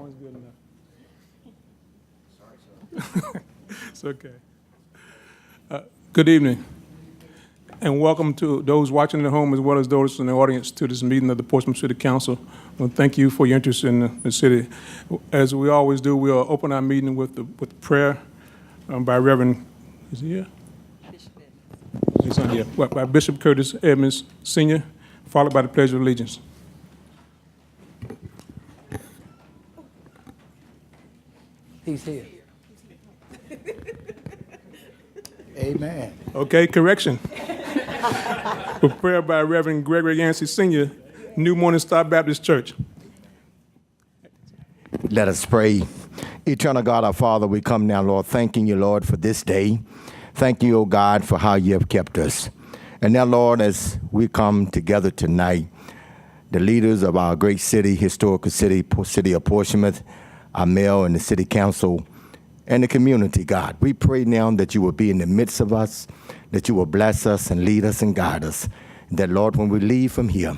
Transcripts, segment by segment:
One's good enough. Sorry, sir. It's okay. Good evening, and welcome to those watching at home as well as those in the audience to this meeting of the Portsmouth City Council. Well, thank you for your interest in the city. As we always do, we'll open our meeting with prayer by Reverend, is he here? He's not here. By Bishop Curtis Edmonds, Sr., followed by the Pledge of Allegiance. He's here. Amen. Okay, correction. With prayer by Reverend Gregory Yancey, Sr., New Morning Star Baptist Church. Let us pray. Eternal God, our Father, we come now, Lord, thanking you, Lord, for this day. Thank you, O God, for how you have kept us. And now, Lord, as we come together tonight, the leaders of our great city, historical city, city of Portsmouth, our mayor and the city council, and the community, God, we pray now that you will be in the midst of us, that you will bless us and lead us and guide us. That, Lord, when we leave from here,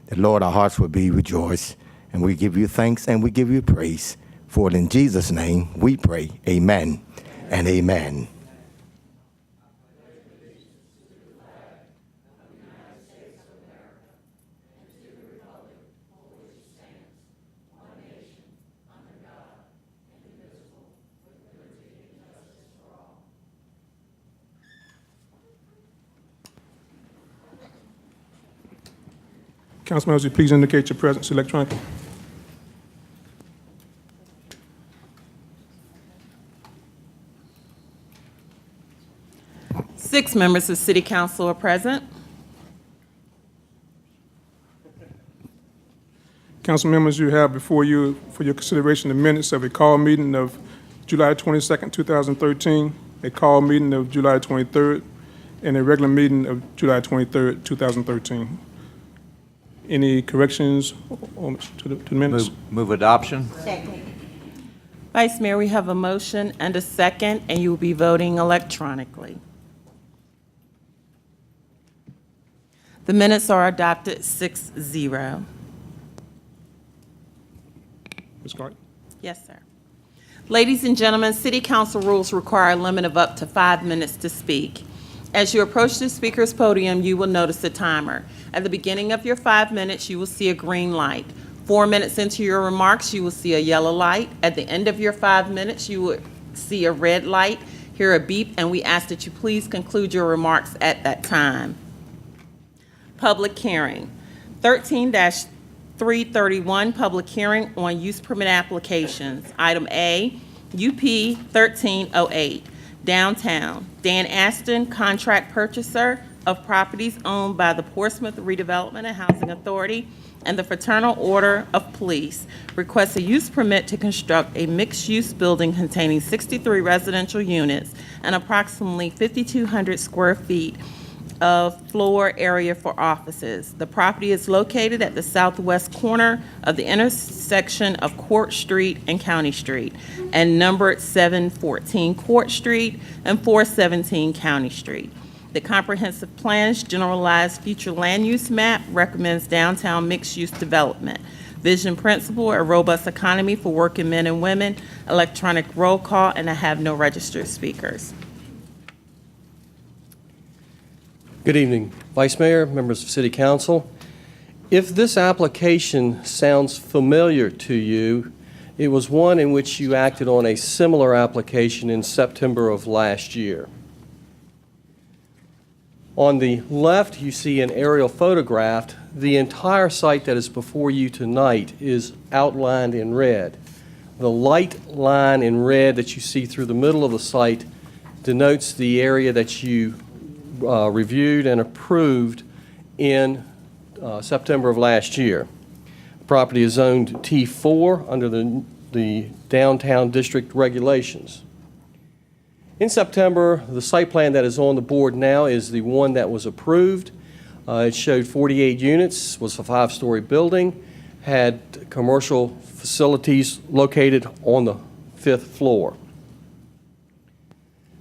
that, Lord, our hearts will be rejoiced. And we give you thanks and we give you praise. For it in Jesus' name we pray. Amen and amen. Council members, please indicate your presence electronically. Six members of City Council are present. Council members, you have before you for your consideration the minutes of a call meeting of July 22nd, 2013, a call meeting of July 23rd, and a regular meeting of July 23rd, 2013. Any corrections to the minutes? Move adoption. Vice Mayor, we have a motion and a second, and you will be voting electronically. The minutes are adopted 6-0. Ms. Clark? Yes, sir. Ladies and gentlemen, City Council rules require a limit of up to 5 minutes to speak. As you approach the speaker's podium, you will notice a timer. At the beginning of your 5 minutes, you will see a green light. 4 minutes into your remarks, you will see a yellow light. At the end of your 5 minutes, you will see a red light, hear a beep, and we ask that you please conclude your remarks at that time. Public hearing. 13-331, public hearing on use permit applications. Item A, UP 1308. Downtown, Dan Aston, contract purchaser of properties owned by the Portsmouth Redevelopment and Housing Authority and the Fraternal Order of Police, requests a use permit to construct a mixed-use building containing 63 residential units and approximately 5,200 square feet of floor area for offices. The property is located at the southwest corner of the intersection of Court Street and County Street, and numbered 714 Court Street and 417 County Street. The comprehensive plan's generalized future land use map recommends downtown mixed-use development. Vision principle, a robust economy for working men and women, electronic roll call, and I have no registered speakers. Good evening, Vice Mayor, members of City Council. If this application sounds familiar to you, it was one in which you acted on a similar application in September of last year. On the left, you see an aerial photograph. The entire site that is before you tonight is outlined in red. The light line in red that you see through the middle of the site denotes the area that you reviewed and approved in September of last year. The property is zoned T4 under the downtown district regulations. In September, the site plan that is on the board now is the one that was approved. It showed 48 units, was a 5-story building, had commercial facilities located on the 5th floor.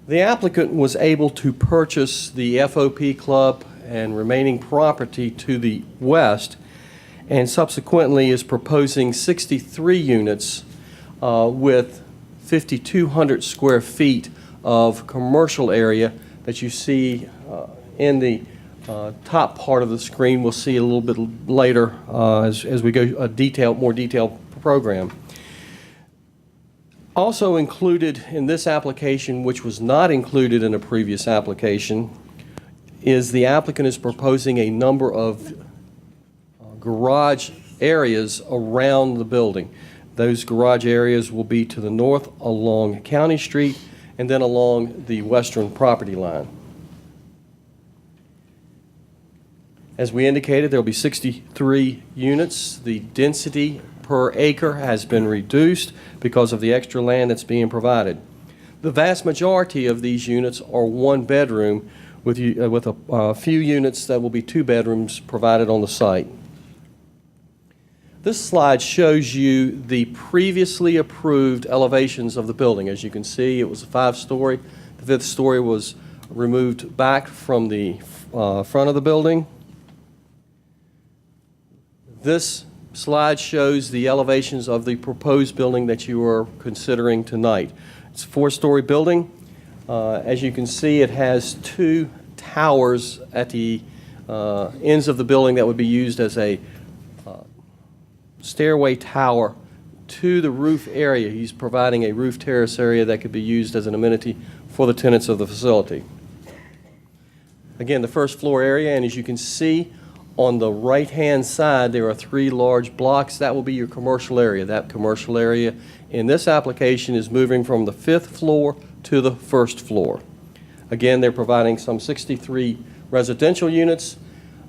The applicant was able to purchase the FOP Club and remaining property to the west, and subsequently is proposing 63 units with 5,200 square feet of commercial area that you see in the top part of the screen. We'll see a little bit later as we go more detailed program. Also included in this application, which was not included in a previous application, is the applicant is proposing a number of garage areas around the building. Those garage areas will be to the north along County Street and then along the western property line. As we indicated, there will be 63 units. The density per acre has been reduced because of the extra land that's being provided. The vast majority of these units are one bedroom with a few units that will be two bedrooms provided on the site. This slide shows you the previously approved elevations of the building. As you can see, it was a 5-story. The 5th story was removed back from the front of the building. This slide shows the elevations of the proposed building that you are considering tonight. It's a 4-story building. As you can see, it has 2 towers at the ends of the building that would be used as a stairway tower to the roof area. He's providing a roof terrace area that could be used as an amenity for the tenants of the facility. Again, the first floor area, and as you can see, on the right-hand side, there are 3 large blocks. That will be your commercial area. That commercial area in this application is moving from the 5th floor to the 1st floor. Again, they're providing some 63 residential units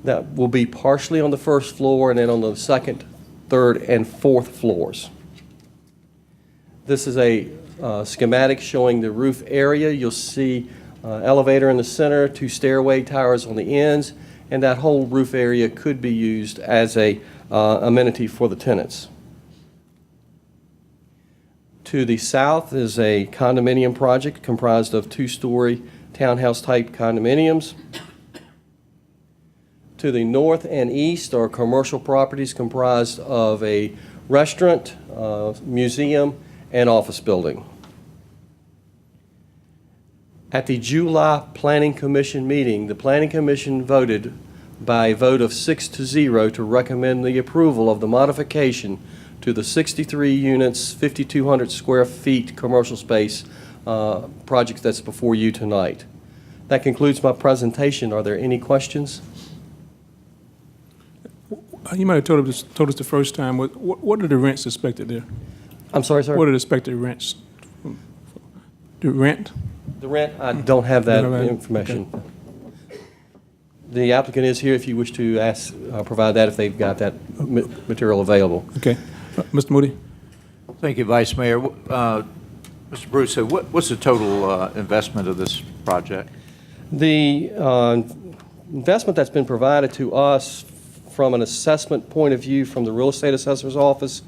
that will be partially on the 1st floor and then on the 2nd, 3rd, and 4th floors. This is a schematic showing the roof area. You'll see elevator in the center, 2 stairway towers on the ends, and that whole roof area could be used as a amenity for the tenants. To the south is a condominium project comprised of 2-story townhouse-type condominiums. To the north and east are commercial properties comprised of a restaurant, museum, and office building. At the July Planning Commission meeting, the Planning Commission voted by a vote of 6-0 to recommend the approval of the modification to the 63 units, 5,200 square feet commercial space project that's before you tonight. That concludes my presentation. Are there any questions? You might have told us the first time, what are the rents expected there? I'm sorry, sir? What are the expected rents? The rent? The rent, I don't have that You don't have that? information. The applicant is here if you wish to provide that, if they've got that material available. Okay. Mr. Moody? Thank you, Vice Mayor. Mr. Bruce, what's the total investment of this project? The investment that's been provided to us from an assessment point of view from the real estate assessor's office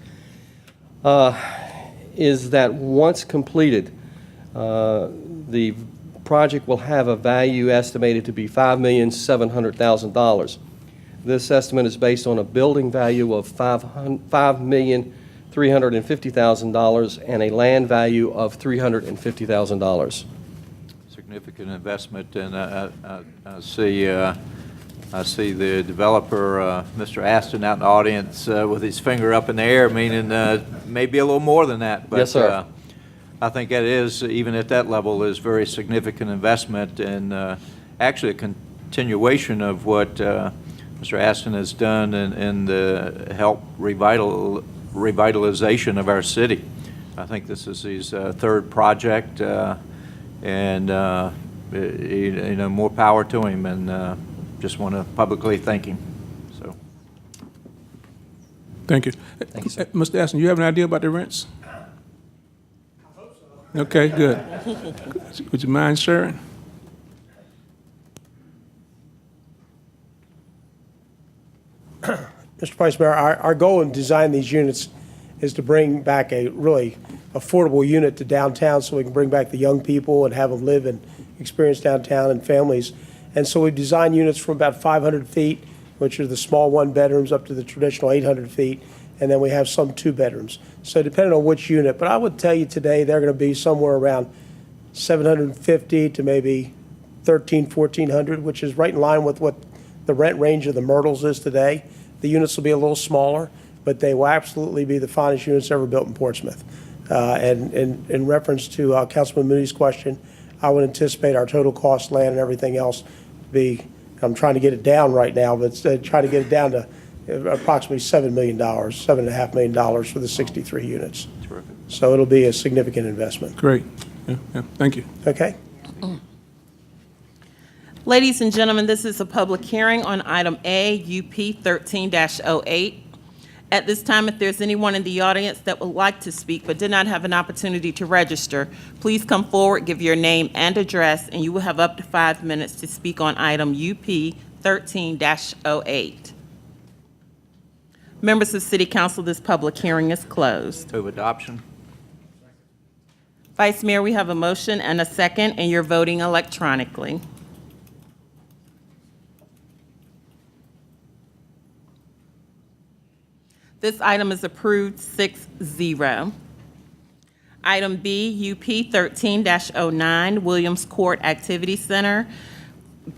is that once completed, the project will have a value estimated to be $5,700,000. This estimate is based on a building value of $5,350,000 and a land value of $350,000. Significant investment, and I see the developer, Mr. Aston, out in the audience with his finger up in the air, meaning maybe a little more than that. But, yes, sir. I think that is, even at that level, is very significant investment, and actually a continuation of what Mr. Aston has done in the help revitalization of our city. I think this is his 3rd project, and more power to him, and just want to publicly thank him. So, Thank you. Thank you, sir. Mr. Aston, you have an idea about the rents? Okay, good. Would you mind sharing? Mr. Vice Mayor, our goal in designing these units is to bring back a really affordable unit to downtown so we can bring back the young people and have them live and experience downtown and families. And so we've designed units from about 500 feet, which are the small 1-bedrooms, up to the traditional 800 feet. and then we have some 2 bedrooms. So depending on which unit, but I would tell you today, they're going to be somewhere around 750 to maybe 1,400, which is right in line with what the rent range of the Myrtles is today. The units will be a little smaller, but they will absolutely be the finest units ever built in Portsmouth. And in reference to Councilman Moody's question, I would anticipate our total cost, land, and everything else to be, I'm trying to get it down right now, but try to get it down to approximately $7 million, $7.5 million for the 63 units. Terrific. So it'll be a significant investment. Great. Yeah, thank you. Okay? Ladies and gentlemen, this is a public hearing on item A, UP 13-08. At this time, if there's anyone in the audience that would like to speak but did not have an opportunity to register, please come forward, give your name and address, and you will have up to 5 minutes to speak on item UP 13-08. Members of City Council, this public hearing is closed. Move adoption. Vice Mayor, we have a motion and a second, and you're voting electronically. This item is approved 6-0. Item B, UP 13-09, Williams Court Activity Center.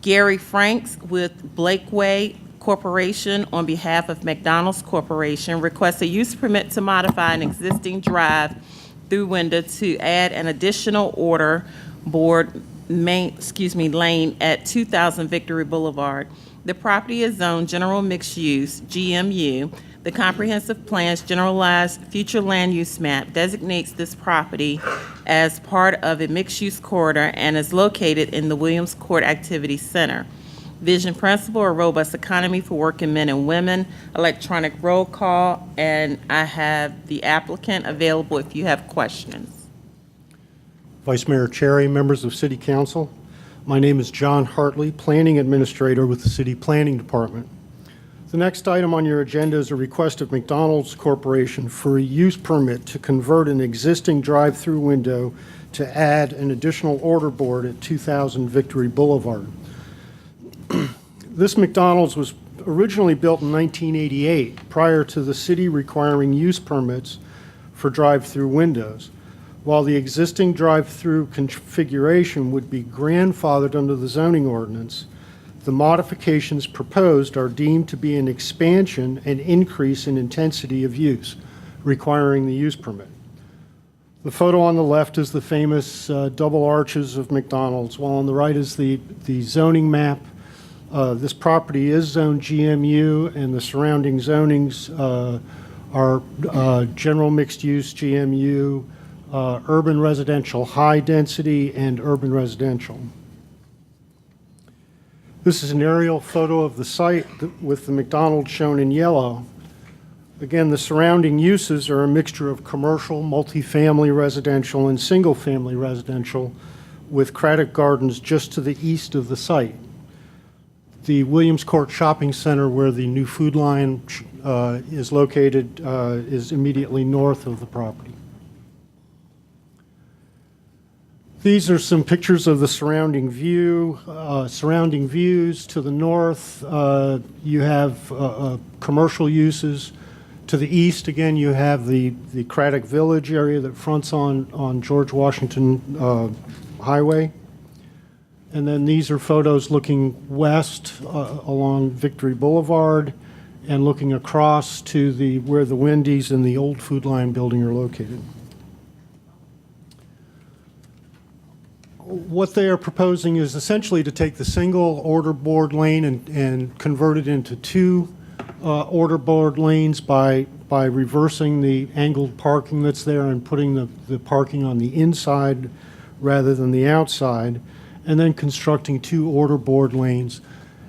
Gary Franks with Blakeway Corporation on behalf of McDonald's Corporation requests a use permit to modify an existing drive-through window to add an additional order board lane at 2000 Victory Boulevard. The property is zoned General Mixed Use, GMU. The comprehensive plan's generalized future land use map designates this property as part of a mixed-use corridor and is located in the Williams Court Activity Center. Vision principle, a robust economy for working men and women, electronic roll call, and I have the applicant available if you have questions. Vice Mayor Cherry, members of City Council, my name is John Hartley, Planning Administrator with the City Planning Department. The next item on your agenda is a request of McDonald's Corporation for a use permit to convert an existing drive-through window to add an additional order board at 2000 Victory Boulevard. This McDonald's was originally built in 1988, prior to the city requiring use permits for drive-through windows. While the existing drive-through configuration would be grandfathered under the zoning ordinance, the modifications proposed are deemed to be an expansion and increase in intensity of use, requiring the use permit. The photo on the left is the famous double arches of McDonald's, while on the right is the zoning map. This property is zoned GMU, and the surrounding zonings are general mixed use GMU, urban residential high density, and urban residential. This is an aerial photo of the site with the McDonald's shown in yellow. Again, the surrounding uses are a mixture of commercial, multifamily residential, and single-family residential, with Craddock Gardens just to the east of the site. The Williams Court Shopping Center, where the new Food Lion is located, is immediately north of the property. These are some pictures of the surrounding view. Surrounding views to the north, you have commercial uses. To the east, again, you have the Craddock Village area that fronts on George Washington Highway. And then these are photos looking west along Victory Boulevard and looking across to where the Wendy's and the old Food Lion building are located. What they are proposing is essentially to take the single order board lane and convert it into 2 order board lanes by reversing the angled parking that's there and putting the parking on the inside rather than the outside, and then constructing 2 order board lanes.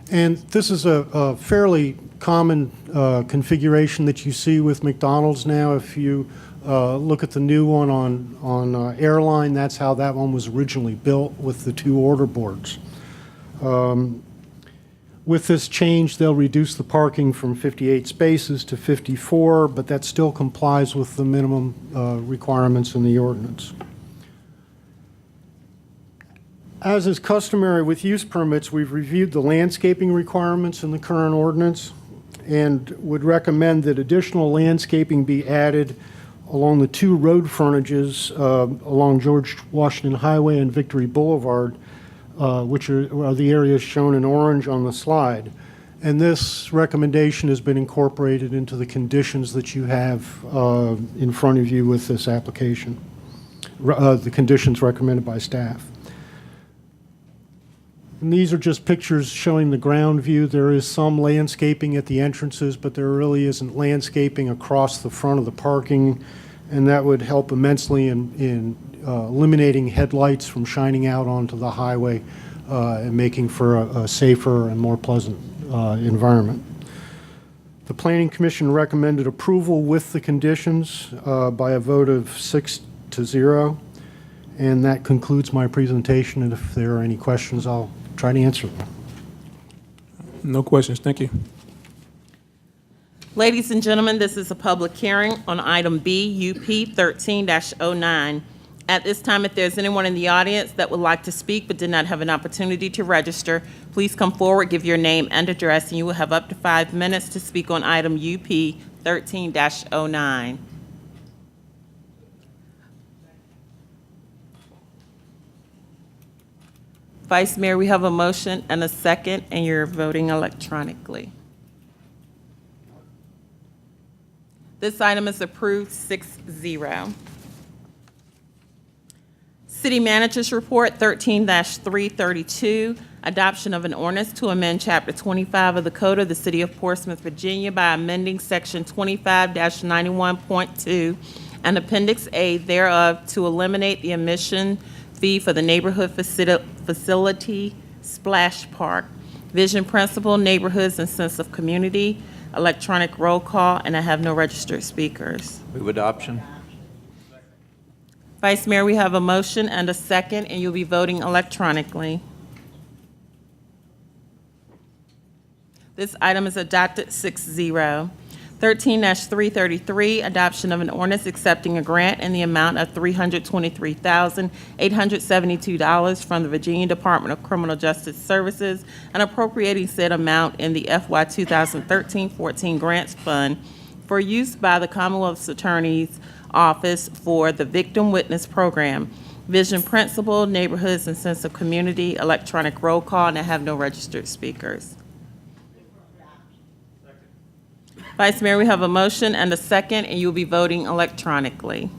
And this is a fairly common configuration that you see with McDonald's now. If you look at the new one on Airline, that's how that one was originally built, with the 2 order boards. With this change, they'll reduce the parking from 58 spaces to 54, but that still complies with the minimum requirements in the ordinance. As is customary with use permits, we've reviewed the landscaping requirements in the current ordinance, and would recommend that additional landscaping be added along the two road frontages along George Washington Highway and Victory Boulevard, which are the areas shown in orange on the slide. And this recommendation has been incorporated into the conditions that you have in front of you with this application, the conditions recommended by staff. And these are just pictures showing the ground view. There is some landscaping at the entrances, but there really isn't landscaping across the front of the parking, and that would help immensely in eliminating headlights from shining out onto the highway and making for a safer and more pleasant environment. The Planning Commission recommended approval with the conditions by a vote of 6-0, and that concludes my presentation, and if there are any questions, I'll try to answer them. No questions. Thank you. Ladies and gentlemen, this is a public hearing on item B, UP 13-09. At this time, if there's anyone in the audience that would like to speak but did not have an opportunity to register, please come forward, give your name and address, and you will have up to 5 minutes to speak on item UP 13-09. Vice Mayor, we have a motion and a second, and you're voting electronically. This item is approved 6-0. City Manager's Report 13-332, adoption of an ordinance to amend Chapter 25 of the Code of the City of Portsmouth, Virginia by amending Section 25-91.2 and Appendix A thereof to eliminate the admission fee for the neighborhood facility splash park, vision principle, neighborhoods, and sense of community, electronic roll call, and I have no registered speakers. Move adoption. Vice Mayor, we have a motion and a second, and you'll be voting electronically. This item is adopted 6-0. 13-333, adoption of an ordinance accepting a grant in the amount of $323,872 from the Virginia Department of Criminal Justice Services and appropriating said amount in the FY 2013-14 Grants Fund for use by the Commonwealth's Attorney's Office for the Victim Witness Program, Vision Principle, Neighborhoods, and Sense of Community, electronic roll call, and I have no registered speakers. Vice Mayor, we have a motion and a second, and you'll be voting electronically.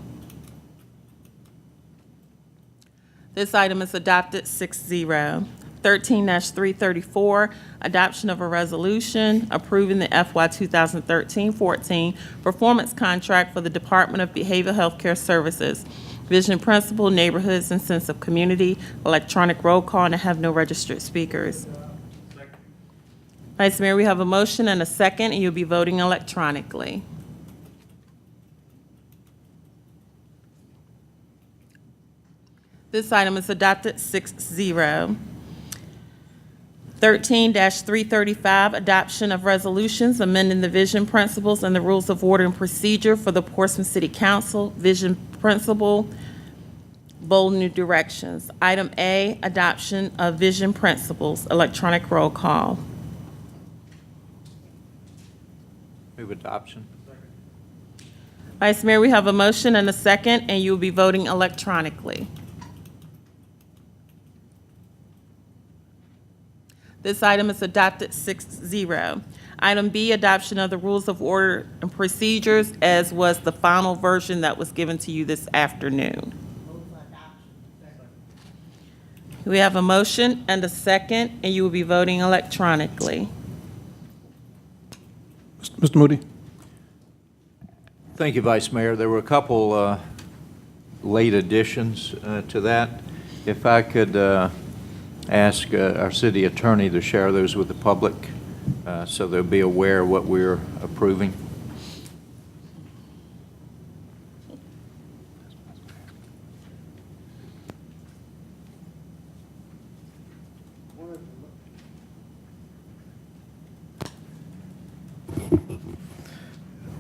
This item is adopted 6-0. 13-334, adoption of a resolution approving the FY 2013-14 performance contract for the Department of Behavioral Health Care Services, Vision Principle, Neighborhoods, and Sense of Community, electronic roll call, and I have no registered speakers. Vice Mayor, we have a motion and a second, and you'll be voting electronically. This item is adopted 6-0. 13-335, adoption of resolutions amending the vision principles and the rules of order and procedure for the Portsmouth City Council, vision principle, bold new directions. Item A, adoption of vision principles, electronic roll call. Move adoption. Vice Mayor, we have a motion and a second, and you will be voting electronically. This item is adopted 6-0. Item B, adoption of the rules of order and procedures, as was the final version that was given to you this afternoon. We have a motion and a second, and you will be voting electronically. Mr. Moody? Thank you, Vice Mayor. There were a couple late additions to that. If I could ask our city attorney to share those with the public so they'll be aware of what we're approving.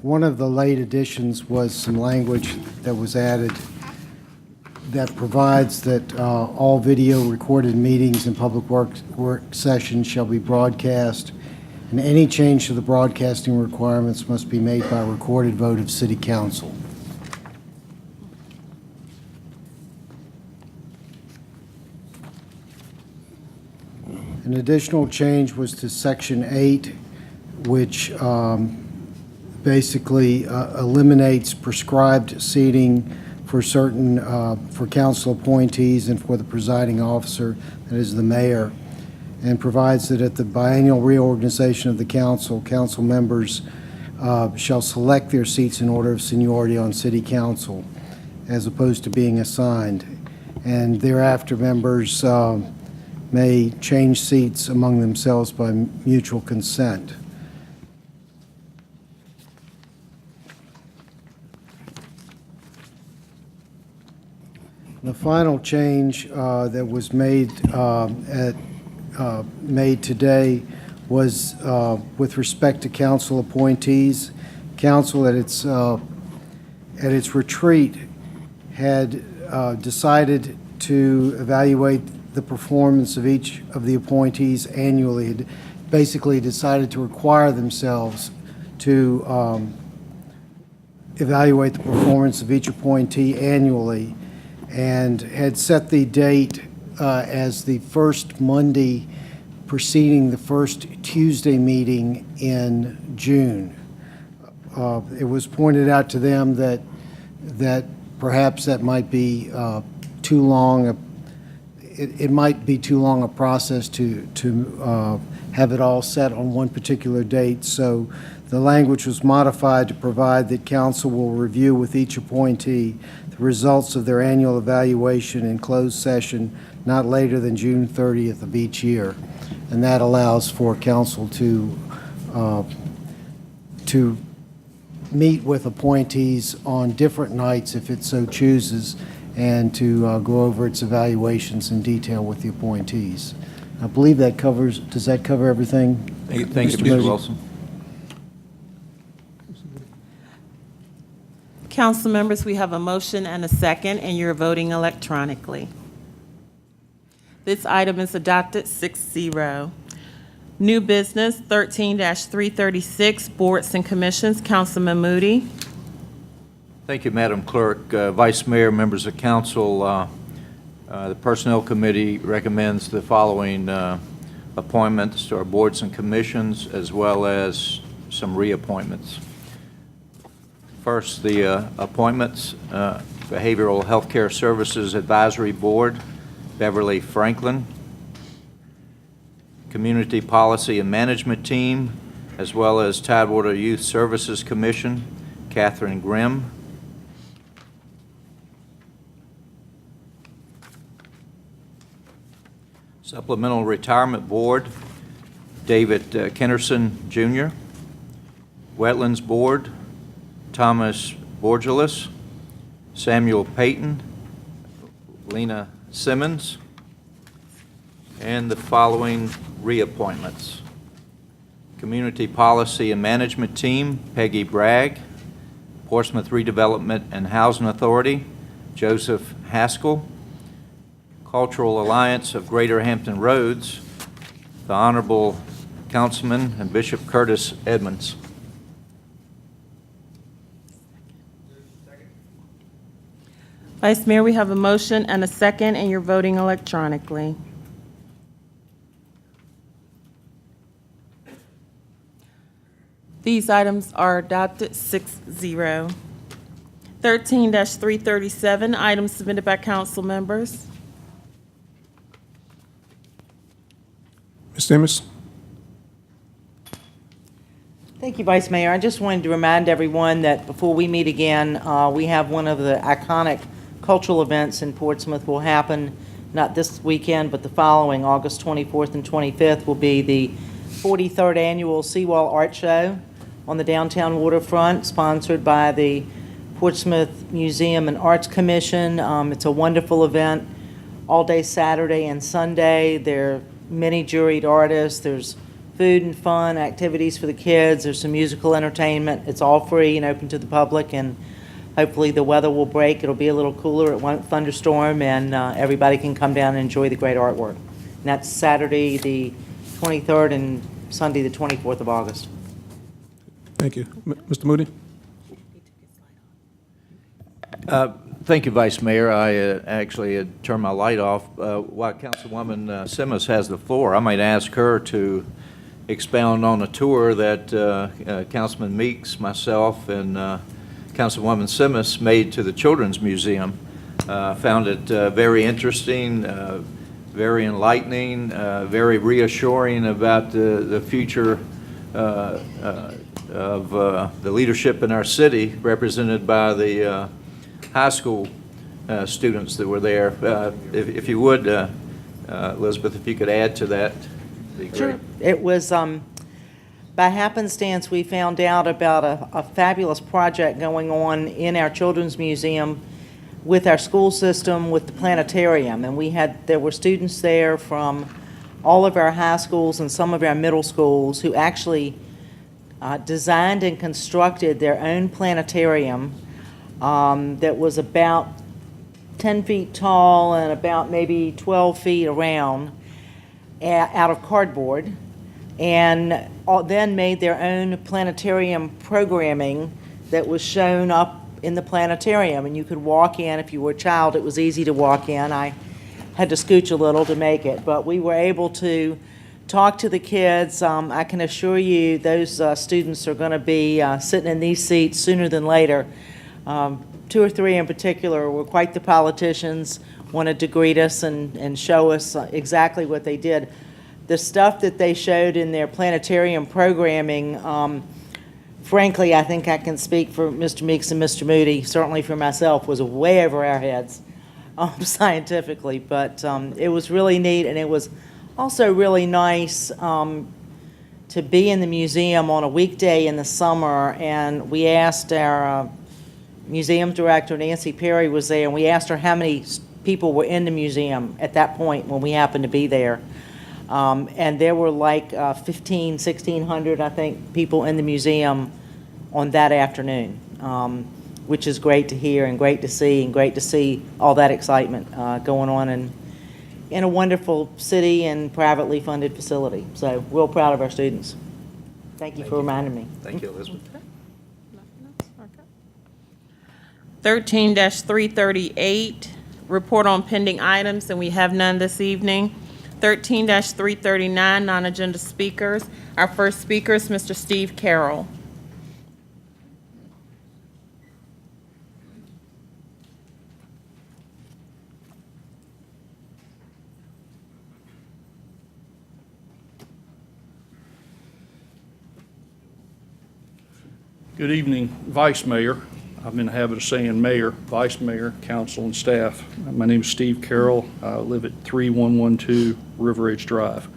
One of the late additions was some language that was added that provides that all video recorded meetings and public work sessions shall be broadcast and any change to the broadcasting requirements must be made by recorded vote of City Council. An additional change was to Section 8, which basically eliminates prescribed seating for certain, for council appointees and for the presiding officer, that is the mayor, and provides that at the biennial reorganization of the council, council members shall select their seats in order of seniority on city council, as opposed to being assigned. And thereafter, members may change seats among themselves by mutual consent. The final change that was made made today was with respect to council appointees. Council at its retreat had decided to evaluate the performance of each of the appointees annually. Had basically decided to require themselves to evaluate the performance of each appointee annually, and had set the date as the first Monday preceding the first Tuesday meeting in June. It was pointed out to them that perhaps that might be too long. It might be too long a process to have it all set on one particular date. So the language was modified to provide that council will review with each appointee the results of their annual evaluation in closed session not later than June 30th of each year. And that allows for council to meet with appointees on different nights if it so chooses, and to go over its evaluations in detail with the appointees. I believe that covers, does that cover everything? Thank you, Mr. Mosey? Wilson. Council members, we have a motion and a second, and you're voting electronically. This item is adopted 6-0. New business 13-336, boards and commissions. Councilman Moody. Thank you, Madam Clerk. Vice Mayor, members of council, the Personnel Committee recommends the following appointments to our boards and commissions, as well as some reappointments. First, the appointments, Behavioral Healthcare Services Advisory Board, Beverly Franklin. Community Policy and Management Team, as well as Tidewater Youth Services Commission, Catherine Grimm. Supplemental Retirement Board, David Kennerson Jr. Wetlands Board, Thomas Borgelis, Samuel Payton, Lena Simmons, and the following reappointments. Community Policy and Management Team, Peggy Bragg. Portsmouth Redevelopment and Housing Authority, Joseph Haskell. Cultural Alliance of Greater Hampton Roads, the Honorable Councilman and Bishop Curtis Edmonds. Vice Mayor, we have a motion and a second, and you're voting electronically. These items are adopted 6-0. 13-337, items submitted by council members. Ms. Simmons? Thank you, Vice Mayor. I just wanted to remind everyone that before we meet again, we have one of the iconic cultural events in Portsmouth will happen, not this weekend, but the following, August 24th and 25th, will be the 43rd Annual Seawall Art Show on the downtown waterfront, sponsored by the Portsmouth Museum and Arts Commission. It's a wonderful event, all day Saturday and Sunday. There are many juried artists. There's food and fun activities for the kids. There's some musical entertainment. It's all free and open to the public, and hopefully the weather will break. It'll be a little cooler. It won't thunderstorm, and everybody can come down and enjoy the great artwork. And that's Saturday the 23rd and Sunday, the 24th of August. Thank you. Mr. Moody? Thank you, Vice Mayor. I actually had turned my light off. While Councilwoman Simmons has the floor, I might ask her to expound on a tour that Councilman Meeks, myself, and Councilwoman Simmons made to the Children's Museum. Found it very interesting, very enlightening, very reassuring about the future of the leadership in our city, represented by the high school students that were there. If you would, Elizabeth, if you could add to that, it'd be great. It was, by happenstance, we found out about a fabulous project going on in our Children's Museum with our school system, with the planetarium. And there were students there from all of our high schools and some of our middle schools who actually designed and constructed their own planetarium that was about 10 feet tall and about maybe 12 feet around, out of cardboard, and then made their own planetarium programming that was shown up in the planetarium. And you could walk in. If you were a child, it was easy to walk in. I had to scooch a little to make it, but we were able to talk to the kids. I can assure you those students are going to be sitting in these seats sooner than later. 2 or 3 in particular were quite the politicians, wanted to greet us and show us exactly what they did. The stuff that they showed in their planetarium programming, frankly, I think I can speak for Mr. Meeks and Mr. Moody, certainly for myself, was way over our heads scientifically. But it was really neat, and it was also really nice to be in the museum on a weekday in the summer. And we asked our museum director, Nancy Perry, was there, and we asked her how many people were in the museum at that point when we happened to be there. And there were like 1,600, I think, people in the museum on that afternoon, which is great to hear and great to see all that excitement going on in a wonderful city and privately funded facility. So real proud of our students. Thank you for reminding me. Thank you, Elizabeth. 13-338, report on pending items, and we have none this evening. 13-339, non-agenda speakers. Our first speaker is Mr. Steve Carroll. Good evening, Vice Mayor. I'm in the habit of saying Mayor, Vice Mayor, Council, and staff. My name is Steve Carroll. I live at 3112 River Edge Drive.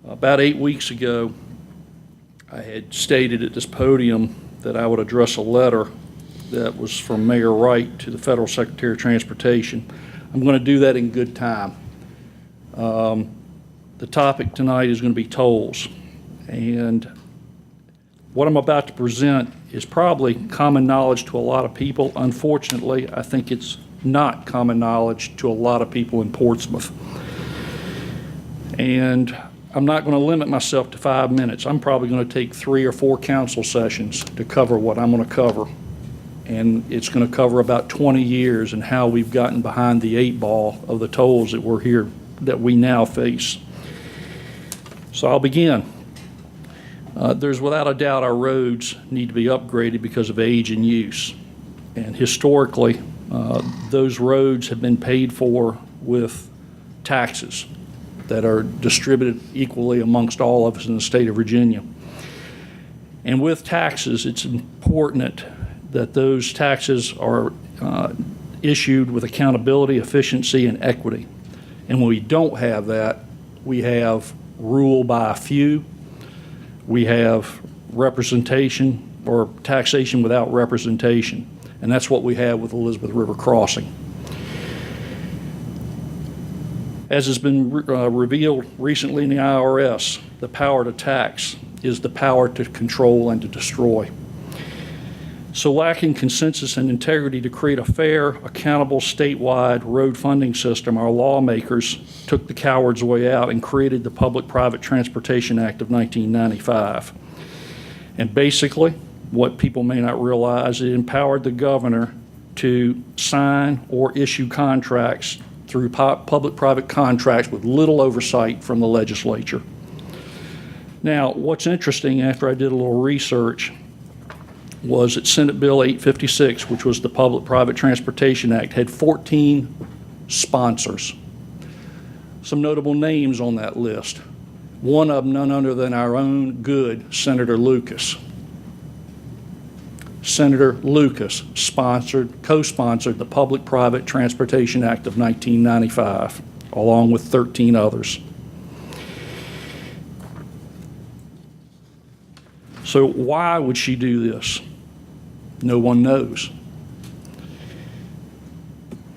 About 8 weeks ago, I had stated at this podium that I would address a letter that was from Mayor Wright to the Federal Secretary of Transportation. I'm going to do that in good time. The topic tonight is going to be tolls. And what I'm about to present is probably common knowledge to a lot of people. Unfortunately, I think it's not common knowledge to a lot of people in Portsmouth. And I'm not going to limit myself to 5 minutes. I'm probably going to take 3 or 4 council sessions to cover what I'm going to cover. And it's going to cover about 20 years and how we've gotten behind the 8 ball of the tolls that we now face. So I'll begin. There's without a doubt our roads need to be upgraded because of age and use. And historically, those roads have been paid for with taxes that are distributed equally amongst all of us in the state of Virginia. And with taxes, it's important that those taxes are issued with accountability, efficiency, and equity. And when we don't have that, we have rule by a few. We have representation or taxation without representation, and that's what we have with Elizabeth River Crossing. As has been revealed recently in the IRS, the power to tax is the power to control and to destroy. So lacking consensus and integrity to create a fair, accountable statewide road funding system, our lawmakers took the coward's way out and created the Public-Private Transportation Act of 1995. And basically, what people may not realize, it empowered the governor to sign or issue contracts through public-private contracts with little oversight from the legislature. Now, what's interesting, after I did a little research, was that Senate Bill 856, which was the Public-Private Transportation Act, had 14 sponsors. Some notable names on that list. One of them, none other than our own good Senator Lucas. Senator Lucas co-sponsored the Public-Private Transportation Act of 1995, along with 13 others. So why would she do this? No one knows.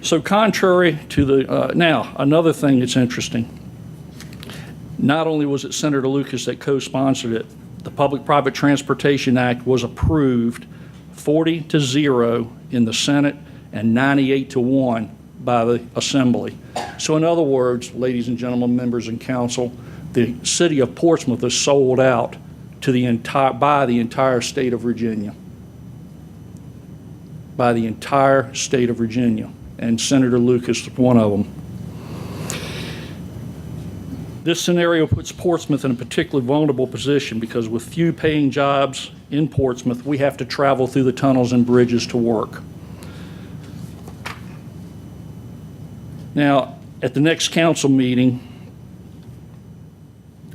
So contrary to the, now, another thing that's interesting, not only was it Senator Lucas that co-sponsored it, the Public-Private Transportation Act was approved 40-0 in the Senate and 98-1 by the Assembly. So in other words, ladies and gentlemen, members and council, the city of Portsmouth is sold out to by the entire state of Virginia. By the entire state of Virginia, and Senator Lucas was one of them. This scenario puts Portsmouth in a particularly vulnerable position because with few paying jobs in Portsmouth, we have to travel through the tunnels and bridges to work. Now, at the next council meeting,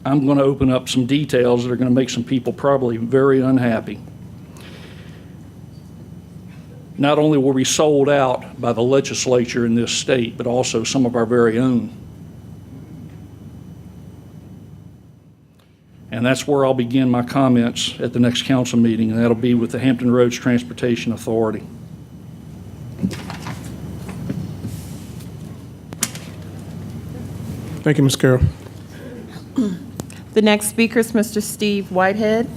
I'm going to open up some details that are going to make some people probably very unhappy. Not only were we sold out by the legislature in this state, but also some of our very own. And that's where I'll begin my comments at the next council meeting, and that'll be with the Hampton Roads Transportation Authority. Thank you, Ms. Carroll. The next speaker is Mr. Steve Whitehead.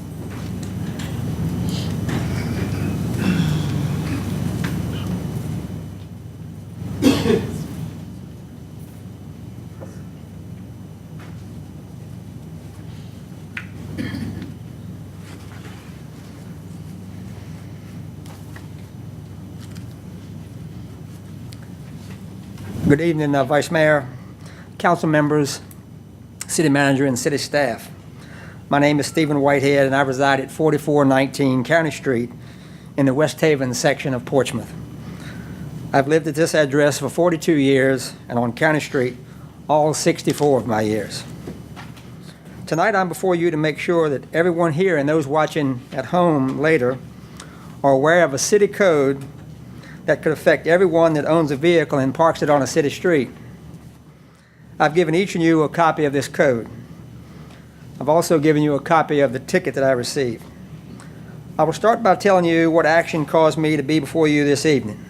Good evening, Vice Mayor, council members, city manager, and city staff. My name is Stephen Whitehead, and I reside at 4419 County Street in the West Haven section of Portsmouth. I've lived at this address for 42 years and on County Street all 64 of my years. Tonight I'm before you to make sure that everyone here and those watching at home later are aware of a city code that could affect everyone that owns a vehicle and parks it on a city street. I've given each of you a copy of this code. I've also given you a copy of the ticket that I received. I will start by telling you what action caused me to be before you this evening.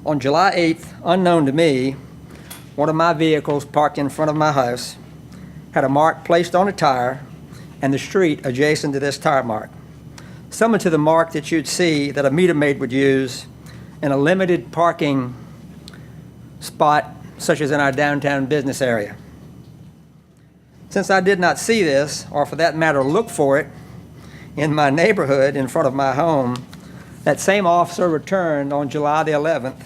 On July 8th, unknown to me, one of my vehicles parked in front of my house had a mark placed on a tire and the street adjacent to this tire mark, similar to the mark that you'd see that a meter maid would use in a limited parking spot such as in our downtown business area. Since I did not see this, or for that matter look for it, in my neighborhood in front of my home, that same officer returned on July the 11th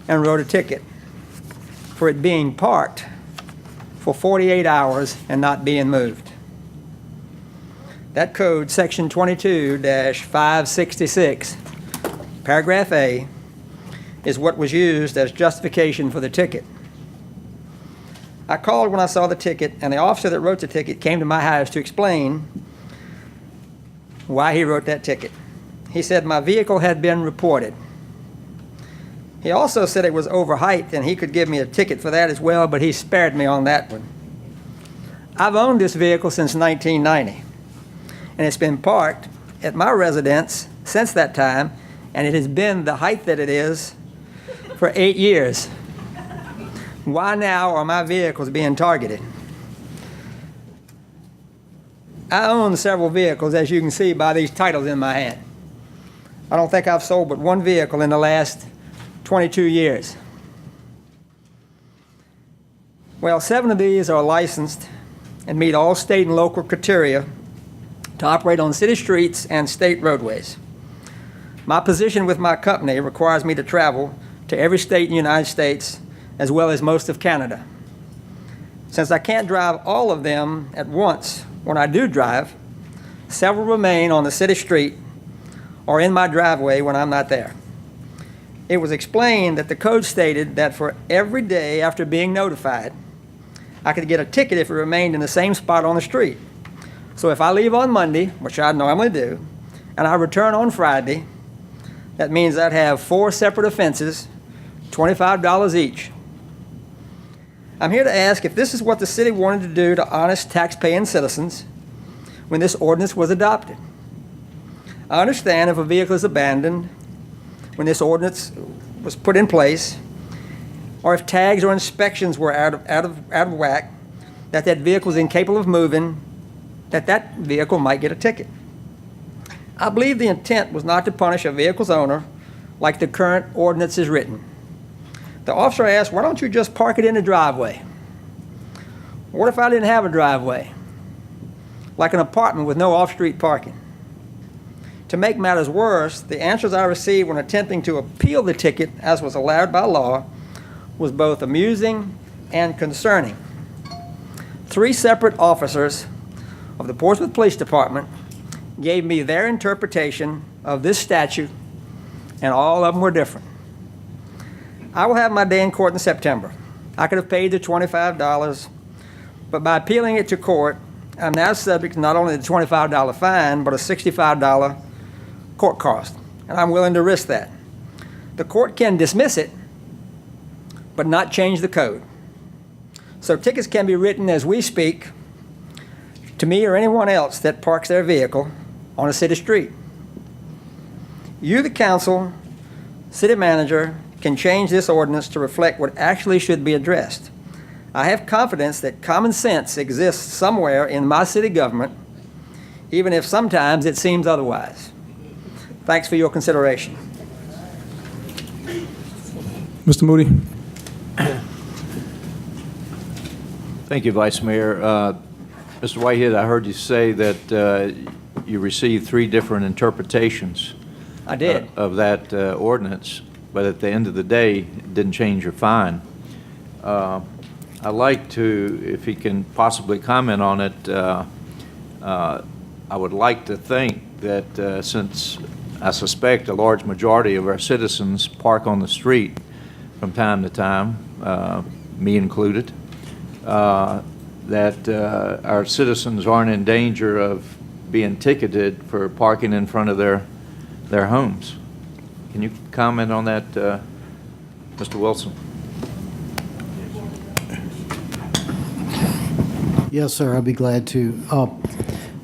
and wrote a ticket for it being parked for 48 hours and not being moved. That code, section 22-566, paragraph A, is what was used as justification for the ticket. I called when I saw the ticket, and the officer that wrote the ticket came to my house to explain why he wrote that ticket. He said my vehicle had been reported. He also said it was over height, and he could give me a ticket for that as well, but he spared me on that one. I've owned this vehicle since 1990, and it's been parked at my residence since that time, and it has been the height that it is for 8 years. Why now are my vehicles being targeted? I own several vehicles, as you can see by these titles in my hand. I don't think I've sold but one vehicle in the last 22 years. Well, 7 of these are licensed and meet all state and local criteria to operate on city streets and state roadways. My position with my company requires me to travel to every state in the United States as well as most of Canada. Since I can't drive all of them at once when I do drive, several remain on the city street or in my driveway when I'm not there. It was explained that the code stated that for every day after being notified, I could get a ticket if it remained in the same spot on the street. So if I leave on Monday, which I normally do, and I return on Friday, that means I'd have 4 separate offenses, $25 each. I'm here to ask if this is what the city wanted to do to honest tax-paying citizens when this ordinance was adopted. I understand if a vehicle is abandoned when this ordinance was put in place, or if tags or inspections were out of whack, that vehicle is incapable of moving, that vehicle might get a ticket. I believe the intent was not to punish a vehicle's owner like the current ordinance is written. The officer asked, why don't you just park it in the driveway? What if I didn't have a driveway? Like an apartment with no off-street parking. To make matters worse, the answers I received when attempting to appeal the ticket, as was allowed by law, was both amusing and concerning. 3 separate officers of the Portsmouth Police Department gave me their interpretation of this statute, and all of them were different. I will have my day in court in September. I could have paid the $25, but by appealing it to court, I'm now subject to not only the $25 fine, but a $65 court cost, and I'm willing to risk that. The court can dismiss it, but not change the code. So tickets can be written as we speak to me or anyone else that parks their vehicle on a city street. You, the council, city manager, can change this ordinance to reflect what actually should be addressed. I have confidence that common sense exists somewhere in my city government, even if sometimes it seems otherwise. Thanks for your consideration. Mr. Moody? Thank you, Vice Mayor. Mr. Whitehead, I heard you say that you received 3 different interpretations I did. Of that ordinance, but at the end of the day, it didn't change your fine. I'd like to, if he can possibly comment on it, I would like to think that since I suspect a large majority of our citizens park on the street from time to time, me included, that our citizens aren't in danger of being ticketed for parking in front of their homes. Can you comment on that, Mr. Wilson? Yes, sir, I'd be glad to.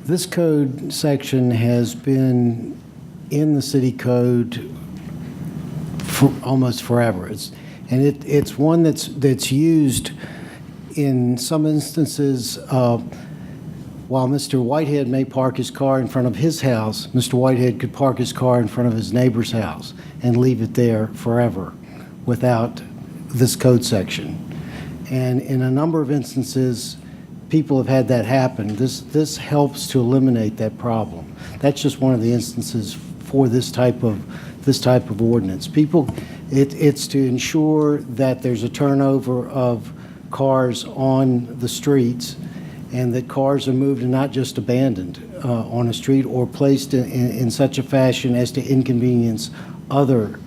This code section has been in the city code for almost forever. It's one that's used in some instances. While Mr. Whitehead may park his car in front of his house, Mr. Whitehead could park his car in front of his neighbor's house and leave it there forever without this code section. And in a number of instances, people have had that happen. This helps to eliminate that problem. That's just one of the instances for this type of ordinance. It's to ensure that there's a turnover of cars on the streets, and that cars are moved and not just abandoned on a street or placed in such a fashion as to inconvenience other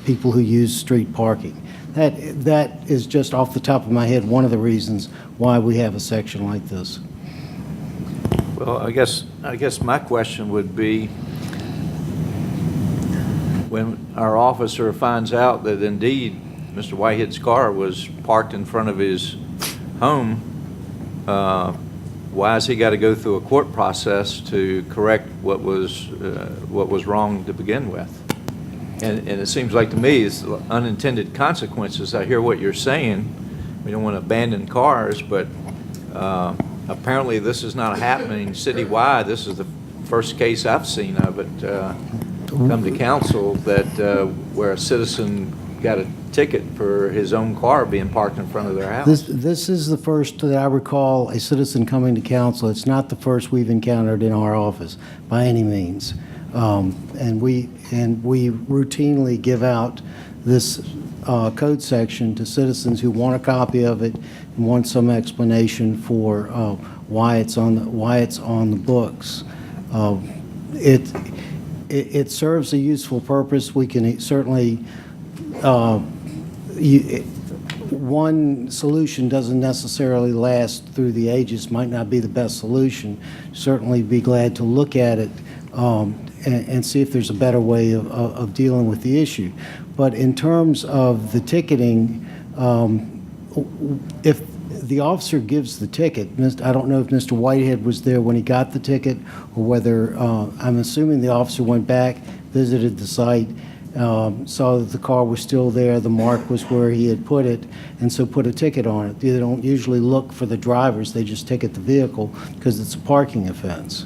people who use street parking. That is just off the top of my head one of the reasons why we have a section like this. Well, I guess my question would be, when our officer finds out that indeed Mr. Whitehead's car was parked in front of his home, why has he got to go through a court process to correct what was wrong to begin with? And it seems like to me it's unintended consequences. I hear what you're saying. We don't want to abandon cars, but apparently this is not happening citywide. This is the first case I've seen of it. come to council that, where a citizen got a ticket for his own car being parked in front of their house. This is the first that I recall a citizen coming to council. It's not the first we've encountered in our office by any means. And we routinely give out this code section to citizens who want a copy of it and want some explanation for why it's on the books. It serves a useful purpose. We can certainly one solution doesn't necessarily last through the ages, might not be the best solution. Certainly be glad to look at it and see if there's a better way of dealing with the issue. But in terms of the ticketing, if the officer gives the ticket, I don't know if Mr. Whitehead was there when he got the ticket or whether, I'm assuming the officer went back, visited the site, saw that the car was still there, the mark was where he had put it, and so put a ticket on it. They don't usually look for the drivers, they just ticket the vehicle because it's a parking offense.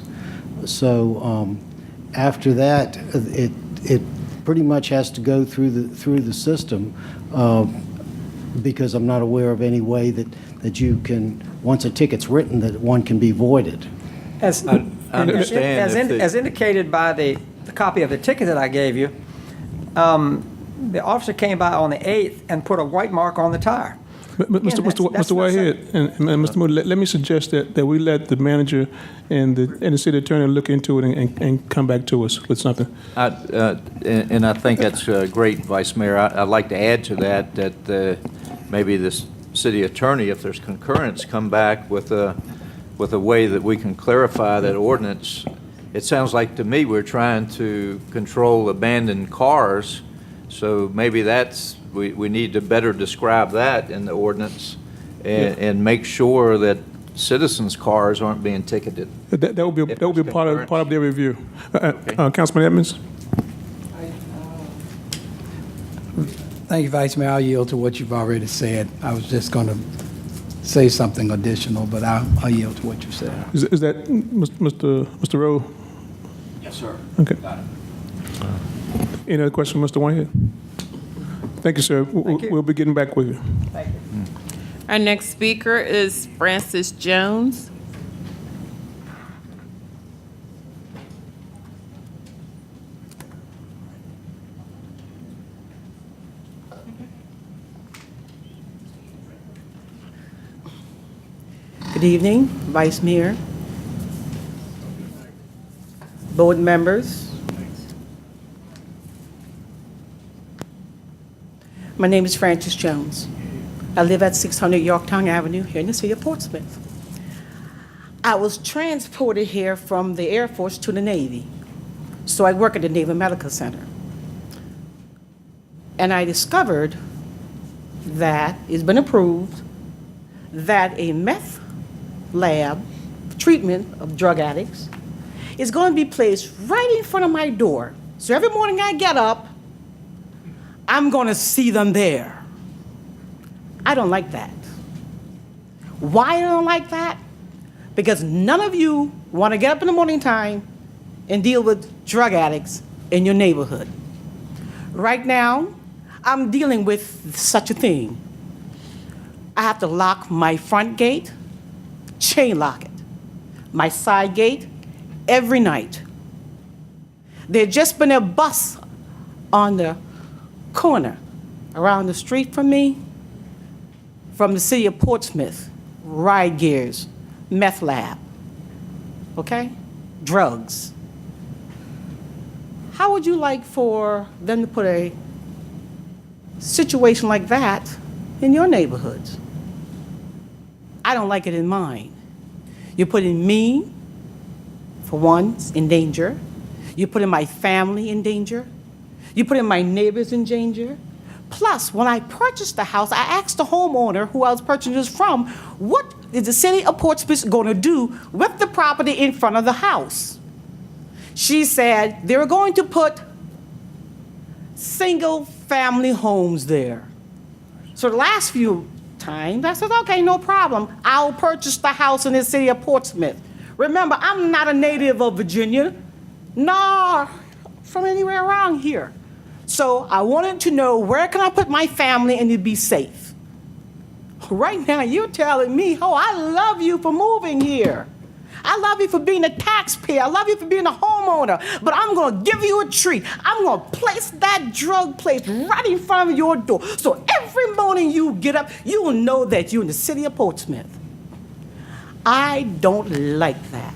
So after that, it pretty much has to go through the system because I'm not aware of any way that you can, once a ticket's written, that one can be voided. As indicated by the copy of the ticket that I gave you, the officer came by on the 8th and put a white mark on the tire. Mr. Whitehead and Mr. Moody, let me suggest that we let the manager and the city attorney look into it and come back to us with something. And I think that's great, Vice Mayor. I'd like to add to that maybe this city attorney, if there's concurrence, come back with a way that we can clarify that ordinance. It sounds like to me we're trying to control abandoned cars, so maybe we need to better describe that in the ordinance and make sure that citizens' cars aren't being ticketed. That would be part of their review. Councilman Edmonds? Thank you, Vice Mayor. I'll yield to what you've already said. I was just going to say something additional, but I'll yield to what you said. Is that Mr. Rowe? Yes, sir. Okay. Any other questions, Mr. Whitehead? Thank you, sir. We'll be getting back with you. Thank you. Our next speaker is Francis Jones. Good evening, Vice Mayor, board members. My name is Francis Jones. I live at 600 Yorktown Avenue here in the city of Portsmouth. I was transported here from the Air Force to the Navy, so I work at the Naval Medical Center. And I discovered that it's been approved that a meth lab treatment of drug addicts is going to be placed right in front of my door. So every morning I get up, I'm going to see them there. I don't like that. Why I don't like that? Because none of you want to get up in the morning time and deal with drug addicts in your neighborhood. Right now, I'm dealing with such a thing. I have to lock my front gate, chain lock it, my side gate every night. There's just been a bus on the corner around the street from me, from the city of Portsmouth, ride gears, meth lab, okay? Drugs. How would you like for them to put a situation like that in your neighborhoods? I don't like it in mine. You're putting me, for one, in danger. You're putting my family in danger. You're putting my neighbors in danger. Plus, when I purchased the house, I asked the homeowner who I was purchasing this from, what is the city of Portsmouth going to do with the property in front of the house? She said they were going to put single-family homes there. So the last few times, I said, okay, no problem. I'll purchase the house in the city of Portsmouth. Remember, I'm not a native of Virginia, nor from anywhere around here. So I wanted to know, where can I put my family and to be safe? Right now, you're telling me, oh, I love you for moving here. I love you for being a taxpayer. I love you for being a homeowner. But I'm going to give you a treat. I'm going to place that drug place right in front of your door. So every morning you get up, you will know that you're in the city of Portsmouth. I don't like that,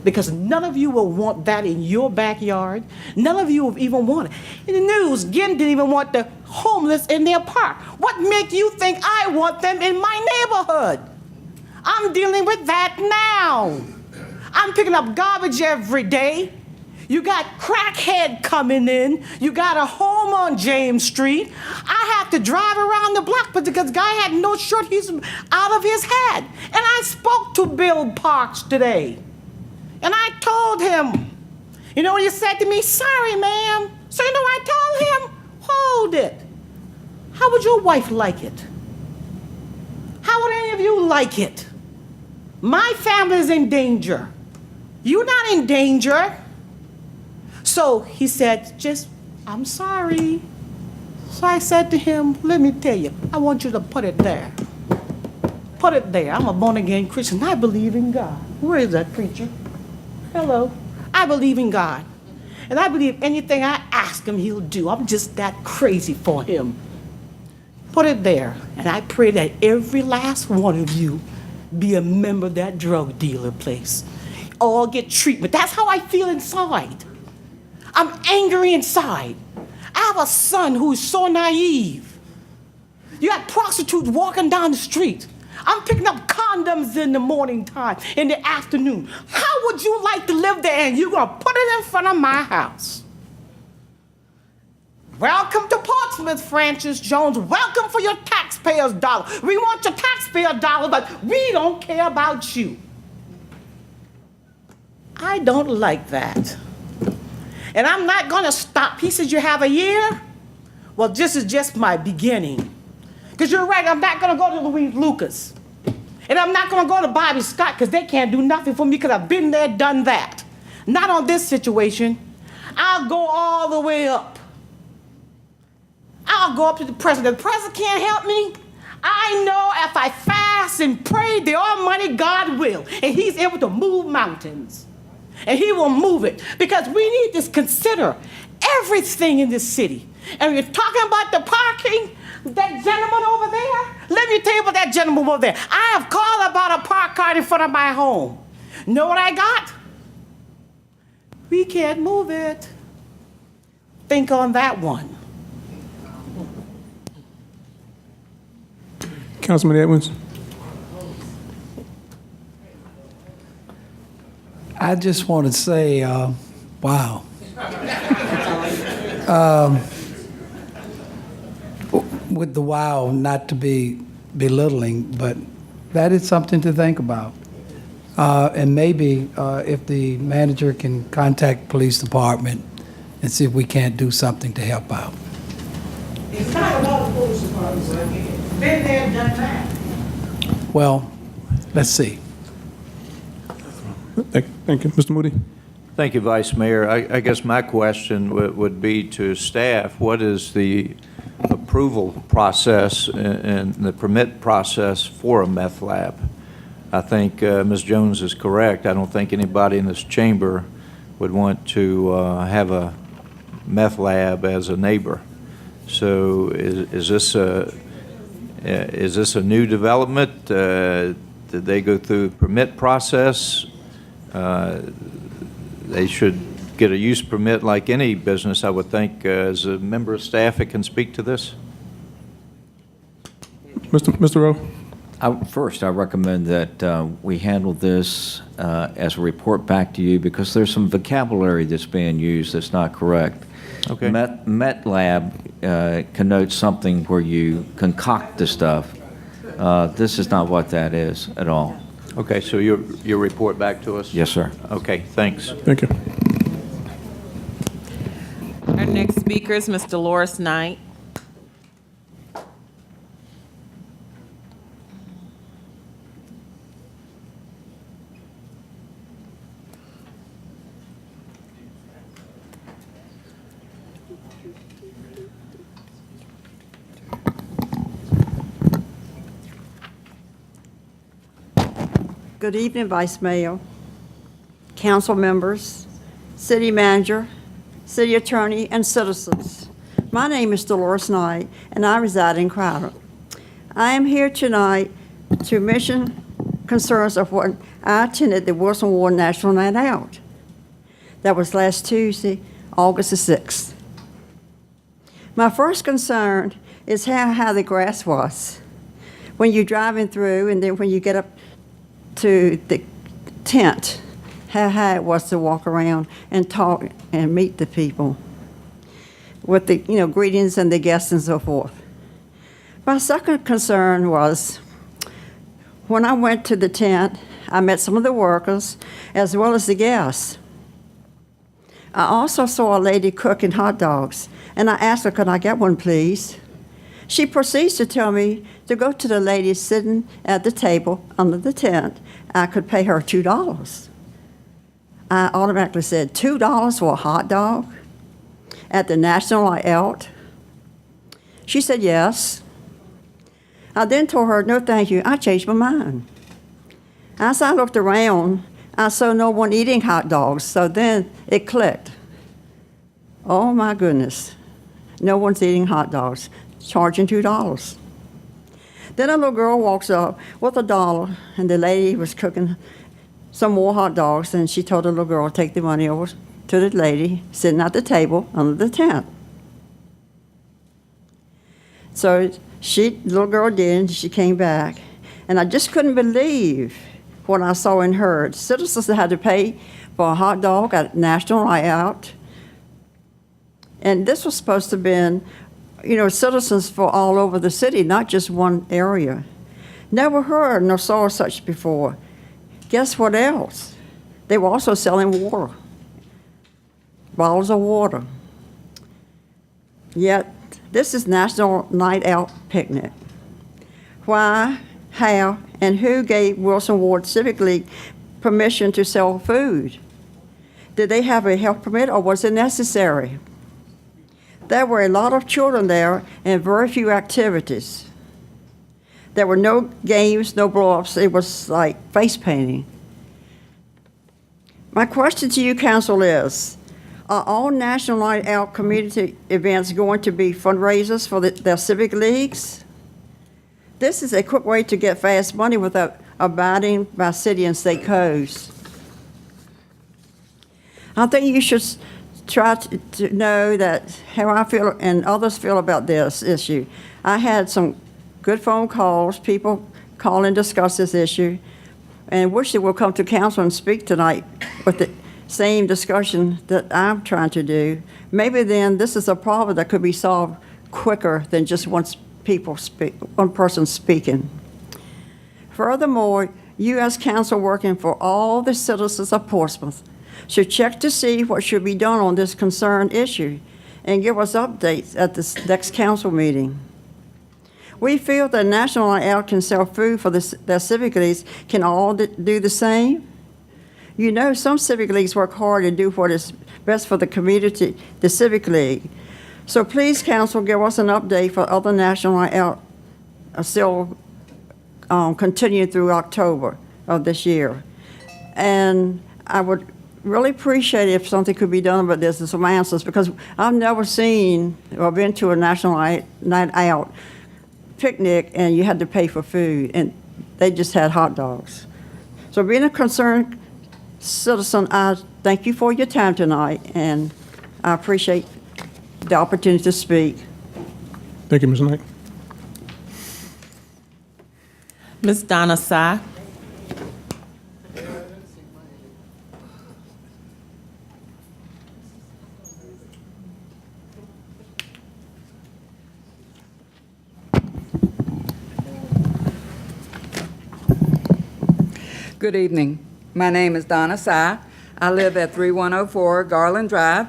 because none of you will want that in your backyard. None of you will even want it. In the news, Ginn didn't even want the homeless in their park. What makes you think I want them in my neighborhood? I'm dealing with that now. I'm picking up garbage every day. You got crackhead coming in. You got a home on James Street. I have to drive around the block because the guy had no shirt, he's out of his head. And I spoke to Bill Parks today. And I told him, you know what he said to me? Sorry, ma'am. So you know what I told him? Hold it. How would your wife like it? How would any of you like it? My family is in danger. You're not in danger. So he said, I'm sorry. So I said to him, let me tell you, I want you to put it there. Put it there. I'm a born-again Christian. I believe in God. Where is that preacher? Hello. I believe in God. And I believe anything I ask him, he'll do. I'm just that crazy for him. Put it there. And I pray that every last one of you be a member of that drug dealer place. All get treatment. That's how I feel inside. I'm angry inside. I have a son who's so naive. You got prostitutes walking down the street. I'm picking up condoms in the morning time, in the afternoon. How would you like to live there and you're going to put it in front of my house? Welcome to Portsmouth, Francis Jones. Welcome for your taxpayers' dollar. We want your taxpayer dollar, but we don't care about you. I don't like that. And I'm not going to stop. He says, you have a year? Well, this is just my beginning. Because you're right, I'm not going to go to Louise Lucas. And I'm not going to go to Bobby Scott, because they can't do nothing for me, because I've been there, done that. Not on this situation. I'll go all the way up. I'll go up to the president. The president can't help me. I know if I fast and pray, the Almighty God will. And he's able to move mountains. And he will move it. Because we need to consider everything in this city. And we're talking about the parking, that gentleman over there. Let me tell you about that gentleman over there. I have called about a park card in front of my home. Know what I got? We can't move it. Think on that one. Councilman Edwards? I just want to say, wow. With the wow, not to be belittling, but that is something to think about. And maybe if the manager can contact police department and see if we can't do something to help out. It's not about the police department, sir. Been there, done that. Well, let's see. Thank you. Mr. Moody? Thank you, Vice Mayor. I guess my question would be to staff, what is the approval process and the permit process for a meth lab? I think Ms. Jones is correct. I don't think anybody in this chamber would want to have a meth lab as a neighbor. So is this a new development? Did they go through the permit process? They should get a use permit like any business, I would think. As a member of staff that can speak to this? Mr. Rowe? First, I recommend that we handle this as a report back to you, because there's some vocabulary that's being used that's not correct. Okay. Met lab connotes something where you concoct the stuff. This is not what that is at all. Okay, so you'll report back to us? Yes, sir. Okay, thanks. Thank you. Our next speaker is Ms. Dolores Knight. Good evening, Vice Mayor, council members, city manager, city attorney, and citizens. My name is Dolores Knight, and I reside in Crowder. I am here tonight to mention concerns of what I attended the Wilson Ward National Night Out. That was last Tuesday, August the 6th. My first concern is how high the grass was when you're driving through, and then when you get up to the tent, how high it was to walk around and talk and meet the people with the, greetings and the guests and so forth. My second concern was when I went to the tent, I met some of the workers as well as the guests. I also saw a lady cooking hot dogs, and I asked her, could I get one, please? She proceeds to tell me to go to the lady sitting at the table under the tent. I could pay her $2. I automatically said, $2 for a hot dog at the National Night Out? She said yes. I then told her, no thank you, I changed my mind. As I looked around, I saw no one eating hot dogs, so then it clicked. Oh my goodness, no one's eating hot dogs, charging $2. Then a little girl walks up with $1, and the lady was cooking some more hot dogs, and she told the little girl, take the money over to the lady sitting at the table under the tent. So the little girl did, and she came back, and I just couldn't believe what I saw and heard. Citizens had to pay for a hot dog at National Night Out, and this was supposed to have been, citizens for all over the city, not just one area. Never heard nor saw such before. Guess what else? They were also selling water, bottles of water. Yet, this is National Night Out Picnic. Why, how, and who gave Wilson Ward Civic League permission to sell food? Did they have a health permit, or was it necessary? There were a lot of children there and very few activities. There were no games, no blow-ups. It was like face painting. My question to you, council, is, are all National Night Out community events going to be fundraisers for their civic leagues? This is a quick way to get fast money without abiding by city and state codes. I think you should try to know that how I feel and others feel about this issue. I had some good phone calls, people call and discuss this issue, and wish they will come to council and speak tonight with the same discussion that I'm trying to do. Maybe then this is a problem that could be solved quicker than just one person speaking. Furthermore, you as council working for all the citizens of Portsmouth should check to see what should be done on this concerned issue and give us updates at the next council meeting. We feel that National Night Out can sell food for their civic leagues. Can all do the same? Some civic leagues work hard and do what is best for the community, the civic league. So please, council, give us an update for other National Night Out still continue through October of this year. And I would really appreciate it if something could be done about this and some answers, because I've never seen or been to a National Night Out picnic and you had to pay for food, and they just had hot dogs. So being a concerned citizen, I thank you for your time tonight, and I appreciate the opportunity to speak. Thank you, Ms. Knight. Ms. Donna Sy. Good evening. My name is Donna Sy. I live at 3104 Garland Drive.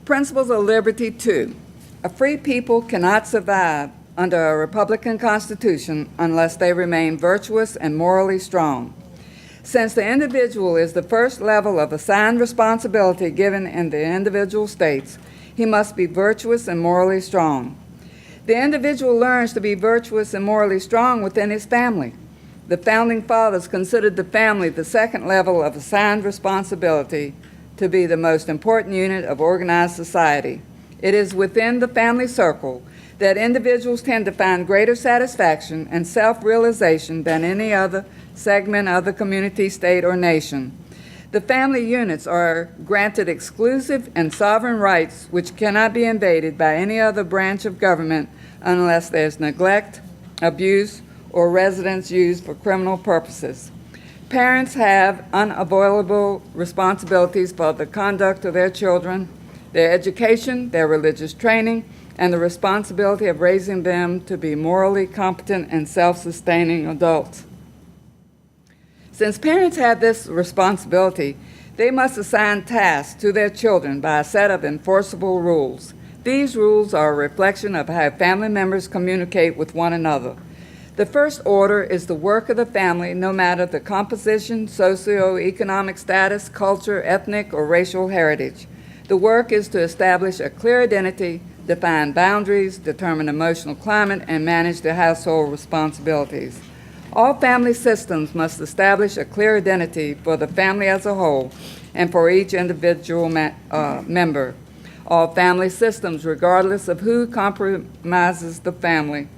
Principles of Liberty 2. A free people cannot survive under a Republican Constitution unless they remain virtuous and morally strong. Since the individual is the first level of assigned responsibility given in the individual states, he must be virtuous and morally strong. The individual learns to be virtuous and morally strong within his family. The Founding Fathers considered the family the second level of assigned responsibility to be the most important unit of organized society. It is within the family circle that individuals tend to find greater satisfaction and self-realization than any other segment of the community, state, or nation. The family units are granted exclusive and sovereign rights which cannot be invaded by any other branch of government unless there's neglect, abuse, or residence used for criminal purposes. Parents have unavoidable responsibilities for the conduct of their children, their education, their religious training, and the responsibility of raising them to be morally competent and self-sustaining adults. Since parents have this responsibility, they must assign tasks to their children by a set of enforceable rules. These rules are a reflection of how family members communicate with one another. The first order is the work of the family, no matter the composition, socioeconomic status, culture, ethnic, or racial heritage. The work is to establish a clear identity, define boundaries, determine emotional climate, and manage the household responsibilities. All family systems must establish a clear identity for the family as a whole and for each individual member. All family systems, regardless of who comprises the family,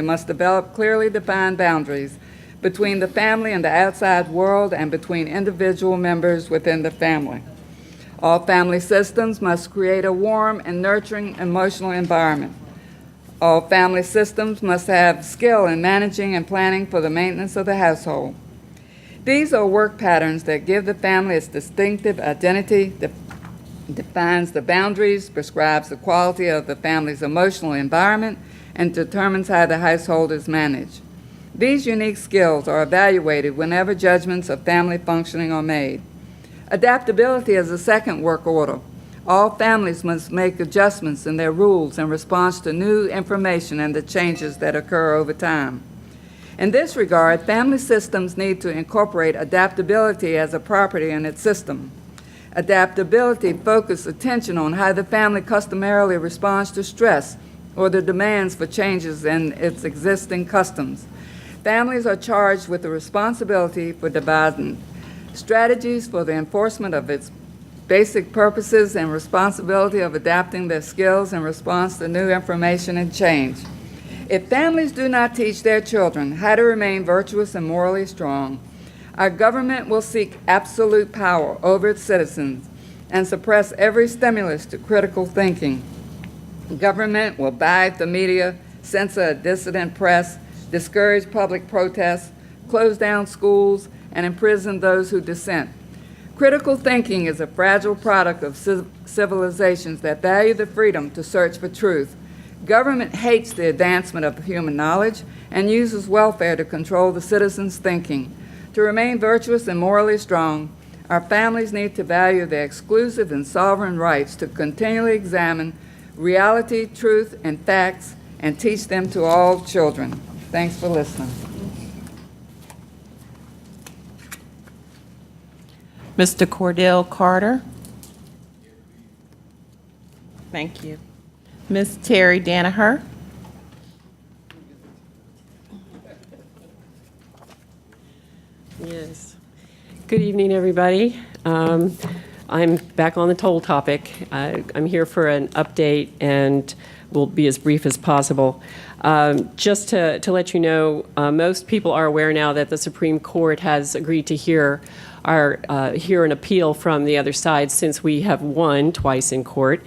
must develop clearly defined boundaries between the family and the outside world and between individual members within the family. All family systems must create a warm and nurturing emotional environment. All family systems must have skill in managing and planning for the maintenance of the household. These are work patterns that give the family its distinctive identity, defines the boundaries, prescribes the quality of the family's emotional environment, and determines how the household is managed. These unique skills are evaluated whenever judgments of family functioning are made. Adaptability is the second work order. All families must make adjustments in their rules in response to new information and the changes that occur over time. In this regard, family systems need to incorporate adaptability as a property in its system. Adaptability focuses attention on how the family customarily responds to stress or the demands for changes in its existing customs. Families are charged with the responsibility for devising strategies for the enforcement of its basic purposes and responsibility of adapting their skills in response to new information and change. If families do not teach their children how to remain virtuous and morally strong, our government will seek absolute power over its citizens and suppress every stimulus to critical thinking. Government will bag the media, censor a dissident press, discourage public protests, close down schools, and imprison those who dissent. Critical thinking is a fragile product of civilizations that value the freedom to search for truth. Government hates the advancement of human knowledge and uses welfare to control the citizens' thinking. To remain virtuous and morally strong, our families need to value their exclusive and sovereign rights to continually examine reality, truth, and facts, and teach them to all children. Thanks for listening. Mr. Cordell Carter. Thank you. Ms. Terry Danaher. Yes. Good evening, everybody. I'm back on the toll topic. I'm here for an update and will be as brief as possible. Just to let you know, most people are aware now that the Supreme Court has agreed to hear an appeal from the other side since we have won twice in court.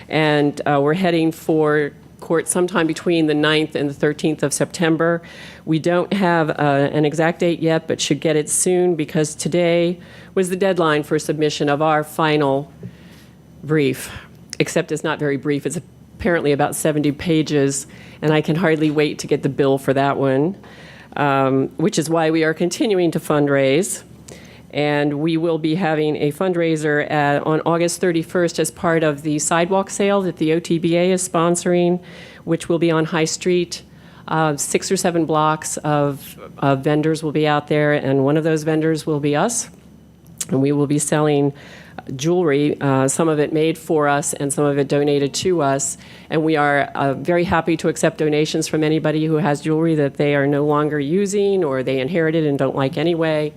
And we're heading for court sometime between the 9th and the 13th of September. We don't have an exact date yet, but should get it soon because today was the deadline for submission of our final brief, except it's not very brief. It's apparently about 70 pages, and I can hardly wait to get the bill for that one, which is why we are continuing to fundraise. And we will be having a fundraiser on August 31st as part of the sidewalk sale that the OTBA is sponsoring, which will be on High Street. 6 or 7 blocks of vendors will be out there, and one of those vendors will be us. And we will be selling jewelry, some of it made for us and some of it donated to us. And we are very happy to accept donations from anybody who has jewelry that they are no longer using or they inherited and don't like anyway.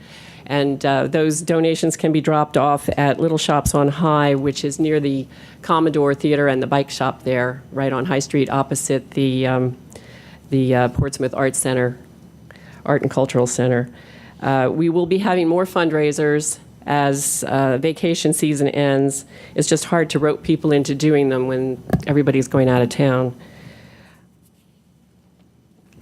And those donations can be dropped off at Little Shops on High, which is near the Commodore Theater and the bike shop there, right on High Street opposite the Portsmouth Art and Cultural Center. We will be having more fundraisers as vacation season ends. It's just hard to rope people into doing them when everybody's going out of town.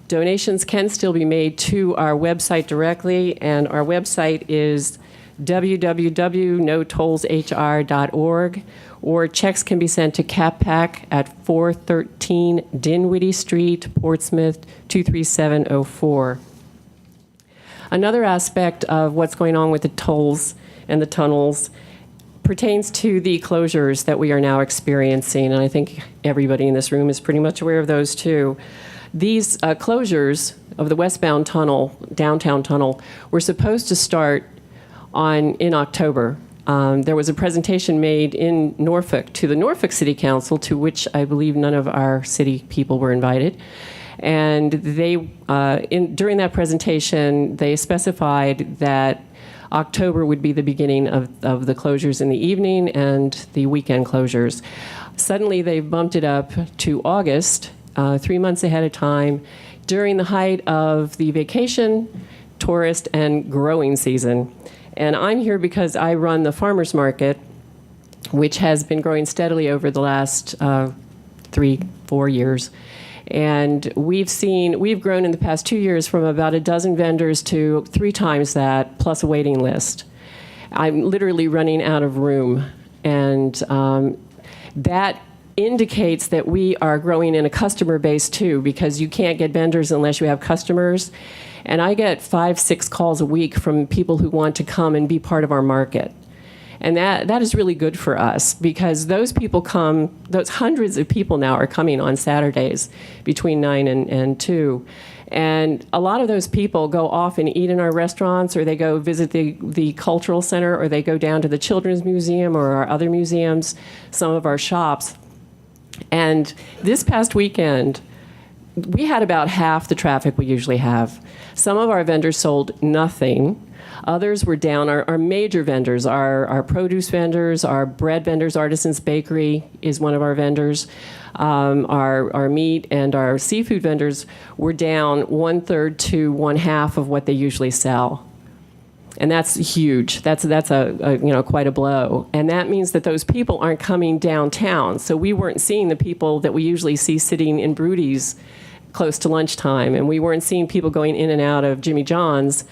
Donations can still be made to our website directly, and our website is www.notollshr.org, or checks can be sent to CapPac at 413 Dinwiddie Street, Portsmouth 23704. Another aspect of what's going on with the tolls and the tunnels pertains to the closures that we are now experiencing, and I think everybody in this room is pretty much aware of those too. These closures of the westbound tunnel, downtown tunnel, were supposed to start in October. There was a presentation made in Norfolk to the Norfolk City Council, to which I believe none of our city people were invited. And they, during that presentation, they specified that October would be the beginning of the closures in the evening and the weekend closures. Suddenly, they bumped it up to August, 3 months ahead of time, during the height of the vacation, tourist, and growing season. And I'm here because I run the farmers market, which has been growing steadily over the last 3-4 years. And we've grown in the past 2 years from about a dozen vendors to 3 times that, plus a waiting list. I'm literally running out of room. And that indicates that we are growing in a customer base too, because you can't get vendors unless you have customers. And I get 5-6 calls a week from people who want to come and be part of our market. And that is really good for us, because those people come, those hundreds of people now are coming on Saturdays between 9 and 2. And a lot of those people go off and eat in our restaurants, or they go visit the cultural center, or they go down to the Children's Museum or our other museums, some of our shops. And this past weekend, we had about half the traffic we usually have. Some of our vendors sold nothing. Others were down. Our major vendors, our produce vendors, our bread vendors, Artisans Bakery is one of our vendors. Our meat and our seafood vendors were down 1/3 to 1/2 of what they usually sell. And that's huge. That's a quite a blow. And that means that those people aren't coming downtown. So we weren't seeing the people that we usually see sitting in Brody's close to lunchtime. And we weren't seeing people going in and out of Jimmy John's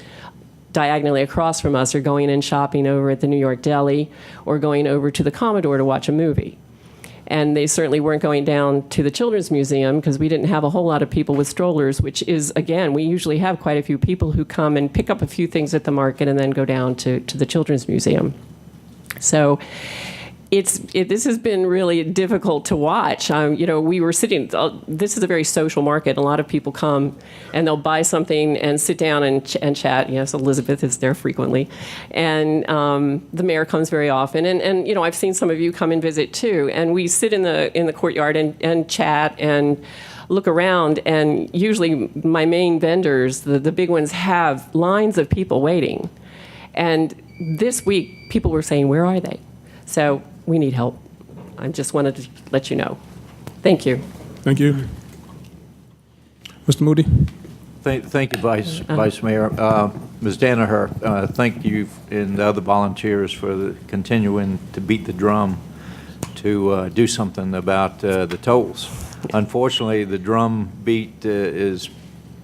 diagonally across from us, or going in shopping over at the New York Deli, or going over to the Commodore to watch a movie. And they certainly weren't going down to the Children's Museum, because we didn't have a whole lot of people with strollers, which is, again, we usually have quite a few people who come and pick up a few things at the market and then go down to the Children's Museum. So this has been really difficult to watch. We were sitting, this is a very social market. A lot of people come and they'll buy something and sit down and chat. Yes, Elizabeth is there frequently. And the mayor comes very often. And I've seen some of you come and visit too. And we sit in the courtyard and chat and look around. And usually my main vendors, the big ones, have lines of people waiting. And this week, people were saying, where are they? So we need help. I just wanted to let you know. Thank you. Thank you. Mr. Moody? Thank you, Vice Mayor. Ms. Danaher, thank you and the other volunteers for continuing to beat the drum to do something about the tolls. Unfortunately, the drum beat is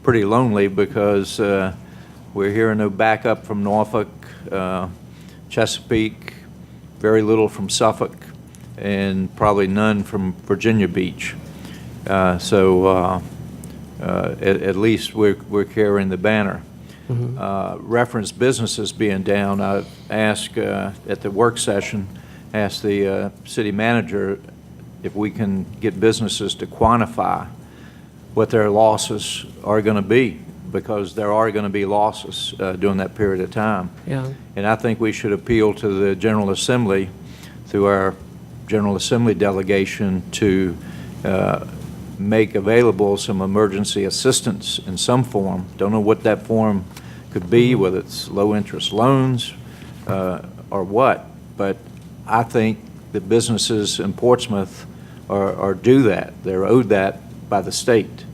pretty lonely, because we're hearing no backup from Norfolk, Chesapeake, very little from Suffolk, and probably none from Virginia Beach. So at least we're carrying the banner. Mm-hmm. Reference businesses being down, I asked at the work session, asked the city manager if we can get businesses to quantify what their losses are going to be because there are going to be losses during that period of time. Yeah. And I think we should appeal to the General Assembly through our General Assembly delegation to make available some emergency assistance in some form. Don't know what that form could be, whether it's low-interest loans or what, but I think the businesses in Portsmouth are due that. They're owed that by the state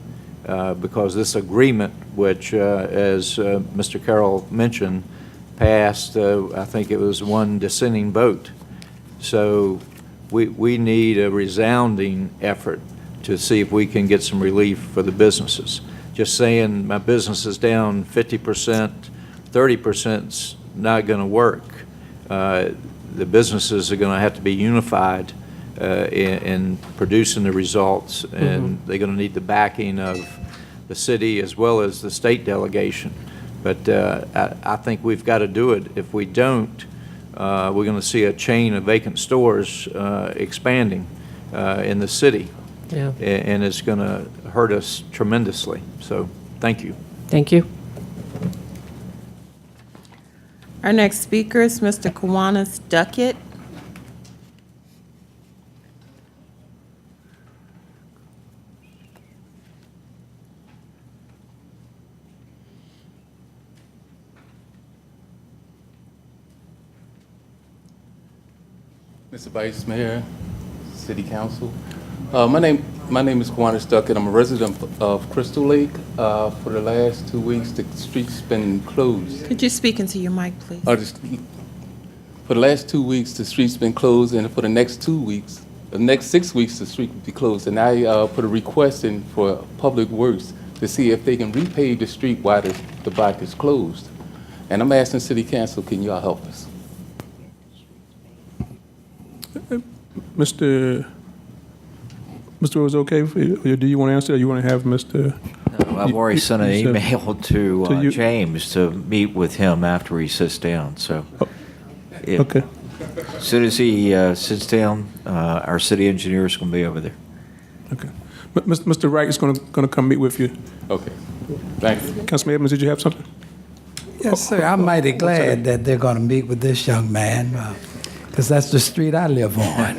because this agreement, which, as Mr. Carroll mentioned, passed, I think it was one dissenting vote. So we need a resounding effort to see if we can get some relief for the businesses. Just saying my business is down 50%, 30% is not going to work. The businesses are going to have to be unified in producing the results, and they're going to need the backing of the city as well as the state delegation. But I think we've got to do it. If we don't, we're going to see a chain of vacant stores expanding in the city. Yeah. And it's going to hurt us tremendously. So thank you. Thank you. Our next speaker is Mr. Kiwanis Duckett. Mr. Vice Mayor, City Council. My name is Kiwanis Duckett. I'm a resident of Crystal Lake. For the last 2 weeks, the street's been closed. Could you speak into your mic, please? For the last 2 weeks, the street's been closed, and for the next 2 weeks, the next 6 weeks, the street will be closed. And I put a request in for Public Works to see if they can repave the street while the block is closed. And I'm asking City Council, can y'all help us? Mr. Was okay for you? Or do you want to answer, or you want to have Mr.? No, I've already sent an you said- email to you- James to meet with him after he sits down, so. Okay. As soon as he sits down, our city engineer is going to be over there. Okay. But Mr. Wright is going to come meet with you. Okay, thank you. Councilman Evans, did you have something? Yes, sir. I'm mighty glad that they're going to meet with this young man, because that's the street I live on.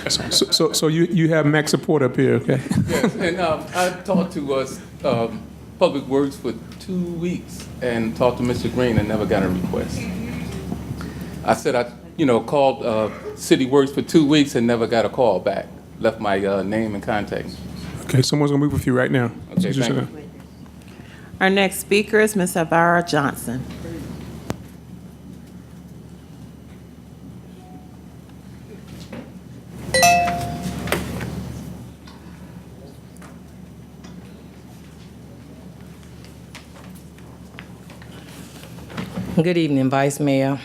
So you have max support up here, okay? Yes, and I talked to Public Works for 2 weeks and talked to Mr. Green and never got a request. I said I called City Works for 2 weeks and never got a call back. Left my name and contact. Okay, someone's going to meet with you right now. Okay, thank you. Our next speaker is Ms. Avara Johnson. Good evening, Vice Mayor,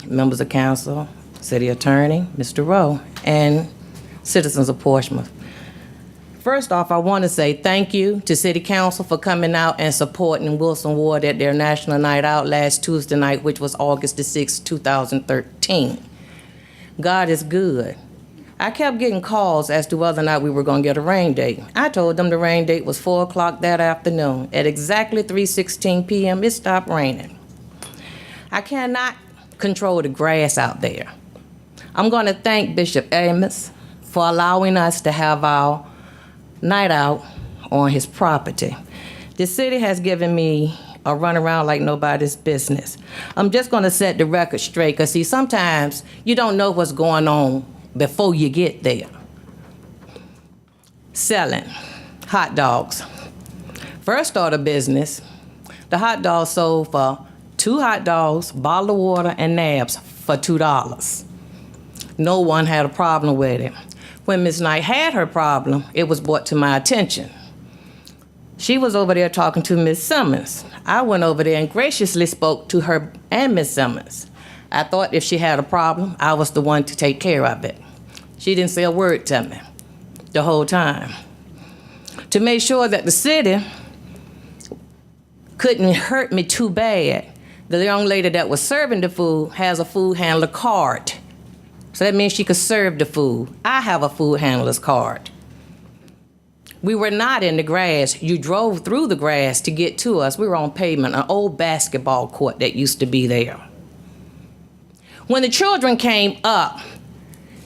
members of council, City Attorney, Mr. Rowe, and citizens of Portsmouth. First off, I want to say thank you to City Council for coming out and supporting Wilson Ward at their National Night Out last Tuesday night, which was August the 6th, 2013. God is good. I kept getting calls as to whether or not we were going to get a rain date. I told them the rain date was 4 o'clock that afternoon. At exactly 3:16 p.m., it stopped raining. I cannot control the grass out there. I'm going to thank Bishop Amos for allowing us to have our night out on his property. The city has given me a runaround like nobody's business. I'm just going to set the record straight, because, see, sometimes you don't know what's going on before you get there. Selling hot dogs. First order business, the hot dogs sold for 2 hot dogs, bottle of water, and nabs for $2. No one had a problem with it. When Ms. Knight had her problem, it was brought to my attention. She was over there talking to Ms. Simmons. I went over there and graciously spoke to her and Ms. Simmons. I thought if she had a problem, I was the one to take care of it. She didn't say a word to me the whole time. To make sure that the city couldn't hurt me too bad, the young lady that was serving the food has a food handler card. So that means she could serve the food. I have a food handler's card. We were not in the grass. You drove through the grass to get to us. We were on pavement, an old basketball court that used to be there. When the children came up,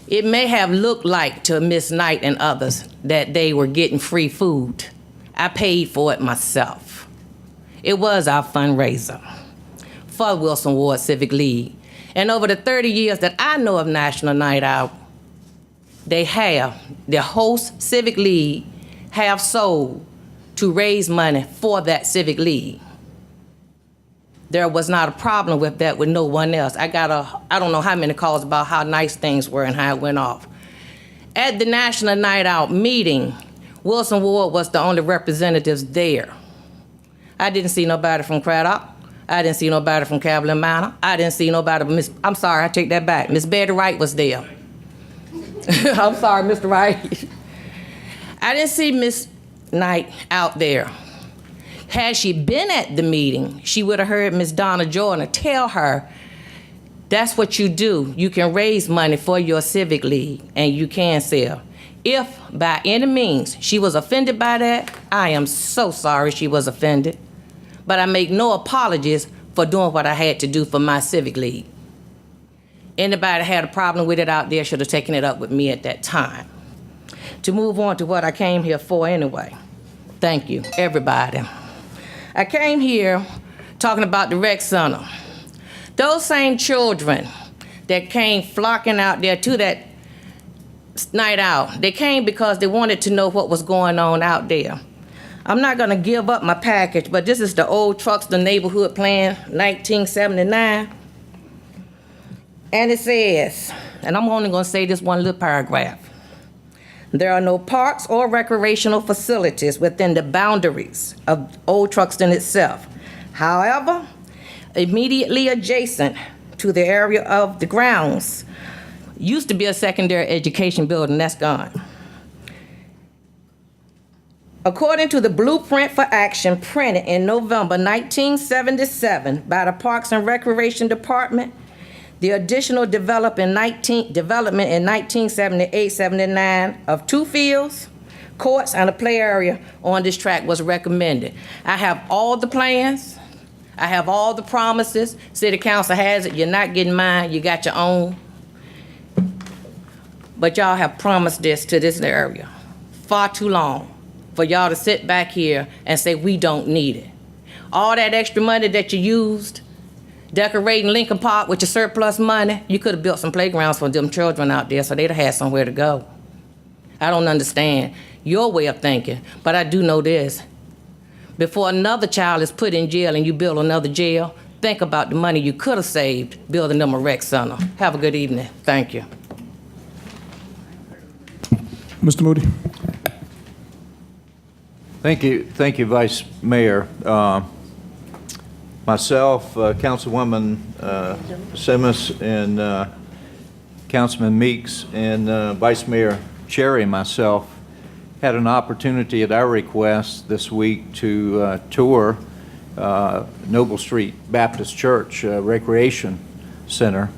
it may have looked like to Miss Knight and others that they were getting free food. I paid for it myself. It was our fundraiser for Wilson Ward Civic League. And over the 30 years that I know of National Night Out, they have, the host Civic League have sold to raise money for that Civic League. There was not a problem with that with no one else. I don't know how many calls about how nice things were and how it went off. At the National Night Out meeting, Wilson Ward was the only representatives there. I didn't see nobody from Craddock. I didn't see nobody from Cavalier Manor. I didn't see nobody, I'm sorry, I take that back. Miss Betty Wright was there. I'm sorry, Mr. Wright. I didn't see Miss Knight out there. Had she been at the meeting, she would have heard Miss Donna Jordan tell her, that's what you do. You can raise money for your Civic League, and you can sell. If by any means she was offended by that, I am so sorry she was offended. But I make no apologies for doing what I had to do for my Civic League. Anybody that had a problem with it out there should have taken it up with me at that time. To move on to what I came here for anyway. Thank you, everybody. I came here talking about the rec center. Those same children that came flocking out there to that night out, they came because they wanted to know what was going on out there. I'm not gonna give up my package, but this is the old Truxton Neighborhood Plan, 1979. And it says, and I'm only gonna say this one little paragraph. There are no parks or recreational facilities within the boundaries of Old Truxton itself. However, immediately adjacent to the area of the grounds used to be a secondary education building, that's gone. According to the Blueprint for Action printed in November 1977 by the Parks and Recreation Department, the additional development in 1978-79 of 2 fields, courts, and a play area on this track was recommended. I have all the plans. I have all the promises. City Council has it. You're not getting mine. You got your own. But y'all have promised this to this area far too long for y'all to sit back here and say we don't need it. All that extra money that you used decorating Lincoln Park with your surplus money, you could have built some playgrounds for them children out there so they'd have had somewhere to go. I don't understand your way of thinking, but I do know this. Before another child is put in jail and you build another jail, think about the money you could have saved building them a rec center. Have a good evening. Thank you. Mr. Moody. Thank you, Vice Mayor. Myself, Councilwoman Simmons, and Councilman Meeks, and Vice Mayor Cherry and myself had an opportunity at our request this week to tour Noble Street Baptist Church Recreation Center.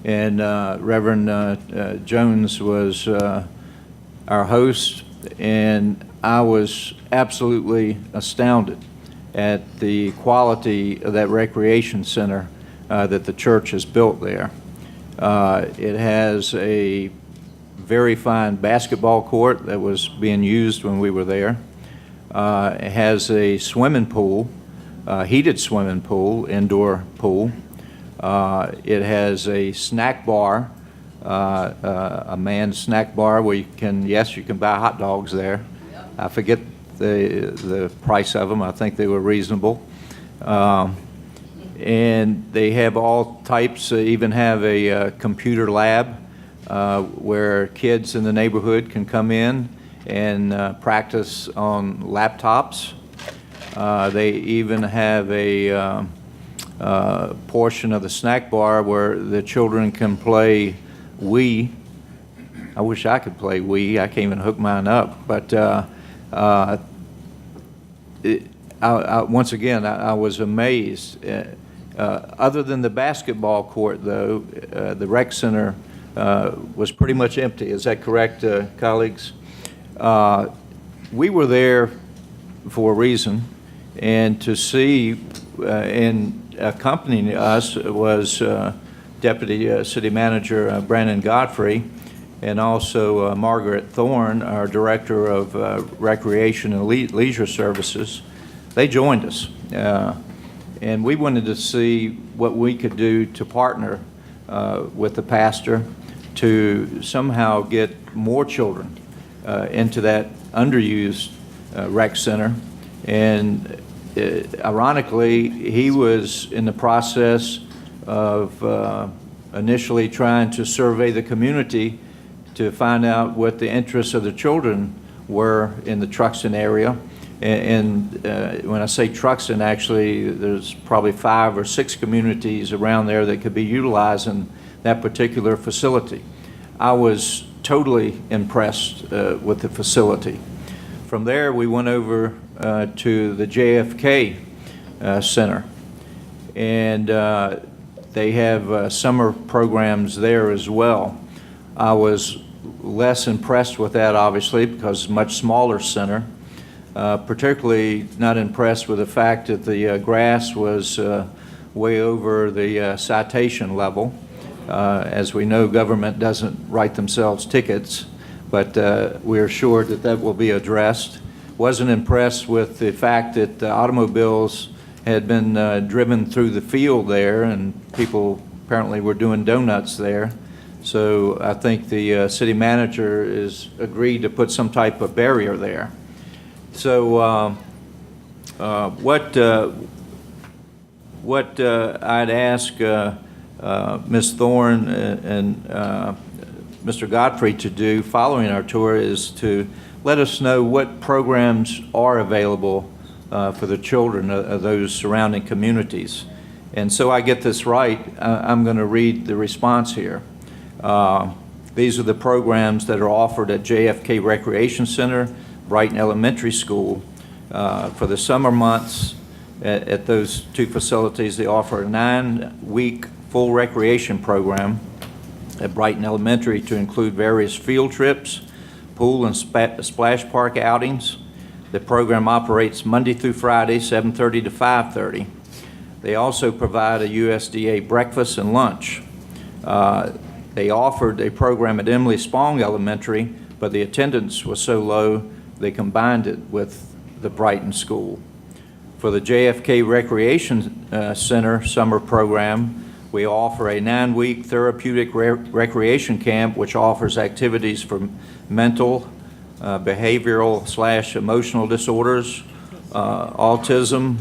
And Reverend Jones was our host, and I was absolutely astounded at the quality of that recreation center that the church has built there. It has a very fine basketball court that was being used when we were there. It has a swimming pool, heated swimming pool, indoor pool. It has a snack bar, a manned snack bar where you can buy hot dogs there. I forget the price of them. I think they were reasonable. And they have all types, even have a computer lab where kids in the neighborhood can come in and practice on laptops. They even have a portion of the snack bar where the children can play Wii. I wish I could play Wii. I can't even hook mine up. But once again, I was amazed. Other than the basketball court, though, the rec center was pretty much empty. Is that correct, colleagues? we were there for a reason, and to see and accompanying us was Deputy City Manager Brandon Godfrey, and also Margaret Thorne, our Director of Recreation and Leisure Services. They joined us, and we wanted to see what we could do to partner with the pastor to somehow get more children into that underused rec center. And ironically, he was in the process of initially trying to survey the community to find out what the interests of the children were in the Truxton area. And when I say Truxton, actually, there's probably 5 or 6 communities around there that could be utilizing that particular facility. I was totally impressed with the facility. From there, we went over to the JFK Center, and they have summer programs there as well. I was less impressed with that, obviously, because it's a much smaller center. Particularly not impressed with the fact that the grass was way over the citation level. As we know, government doesn't write themselves tickets, but we are sure that that will be addressed. Wasn't impressed with the fact that the automobiles had been driven through the field there, and people apparently were doing donuts there. So I think the city manager is agreed to put some type of barrier there. So what I'd ask Ms. Thorne and Mr. Godfrey to do following our tour is to let us know what programs are available for the children of those surrounding communities. And so I get this right, I'm going to read the response here. These are the programs that are offered at JFK Recreation Center, Brighton Elementary School. For the summer months at those 2 facilities, they offer a 9-week full recreation program at Brighton Elementary to include various field trips, pool and splash park outings. The program operates Monday through Friday, 7:30 to 5:30. They also provide a USDA breakfast and lunch. They offered a program at Emily Spong Elementary, but the attendance was so low they combined it with the Brighton School. For the JFK Recreation Center summer program, we offer a 9-week therapeutic recreation camp which offers activities for mental, behavioral/emotional disorders, autism,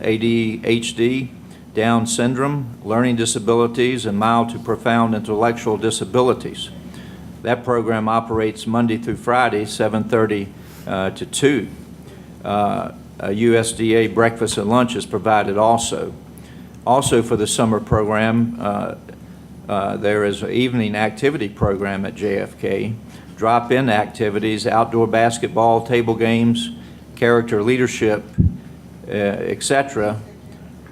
ADHD, Down syndrome, learning disabilities, and mild to profound intellectual disabilities. That program operates Monday through Friday, 7:30 to 2. A USDA breakfast and lunch is provided also. Also for the summer program, there is an evening activity program at JFK, drop-in activities, outdoor basketball, table games, character leadership, etc.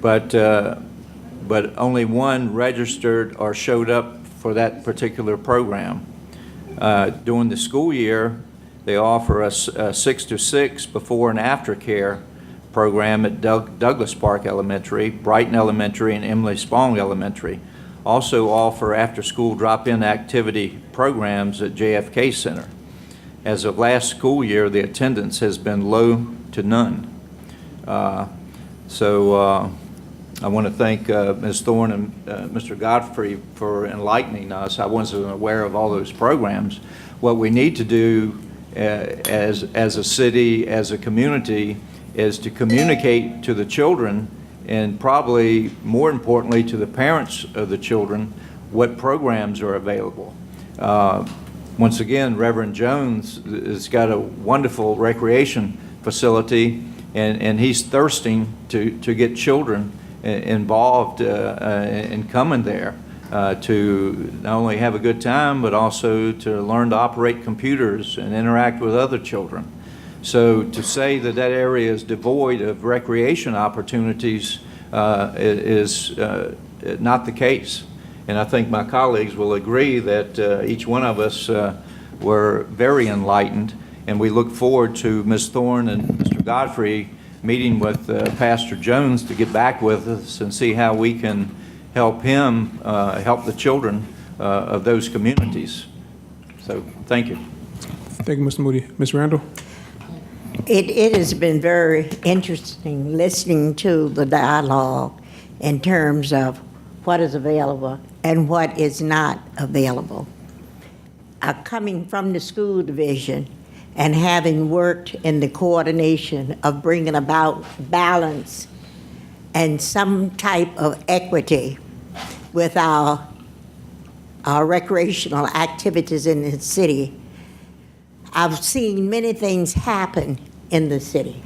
But only one registered or showed up for that particular program. During the school year, they offer a 6 to 6 before and after care program at Douglas Park Elementary, Brighton Elementary, and Emily Spong Elementary. Also offer after-school drop-in activity programs at JFK Center. As of last school year, the attendance has been low to none. I want to thank Ms. Thorne and Mr. Godfrey for enlightening us. I wasn't aware of all those programs. What we need to do as a city, as a community, is to communicate to the children, and probably more importantly to the parents of the children, what programs are available. Once again, Reverend Jones has got a wonderful recreation facility, and he's thirsting to get children involved in coming there to not only have a good time, but also to learn to operate computers and interact with other children. So to say that that area is devoid of recreation opportunities is not the case. And I think my colleagues will agree that each one of us were very enlightened. And we look forward to Ms. Thorne and Mr. Godfrey meeting with Pastor Jones to get back with us and see how we can help him help the children of those communities. So, thank you. Thank you, Mr. Moody. Ms. Randall? It has been very interesting listening to the dialogue in terms of what is available and what is not available. Coming from the school division and having worked in the coordination of bringing about balance and some type of equity with our recreational activities in the city, I've seen many things happen in the city.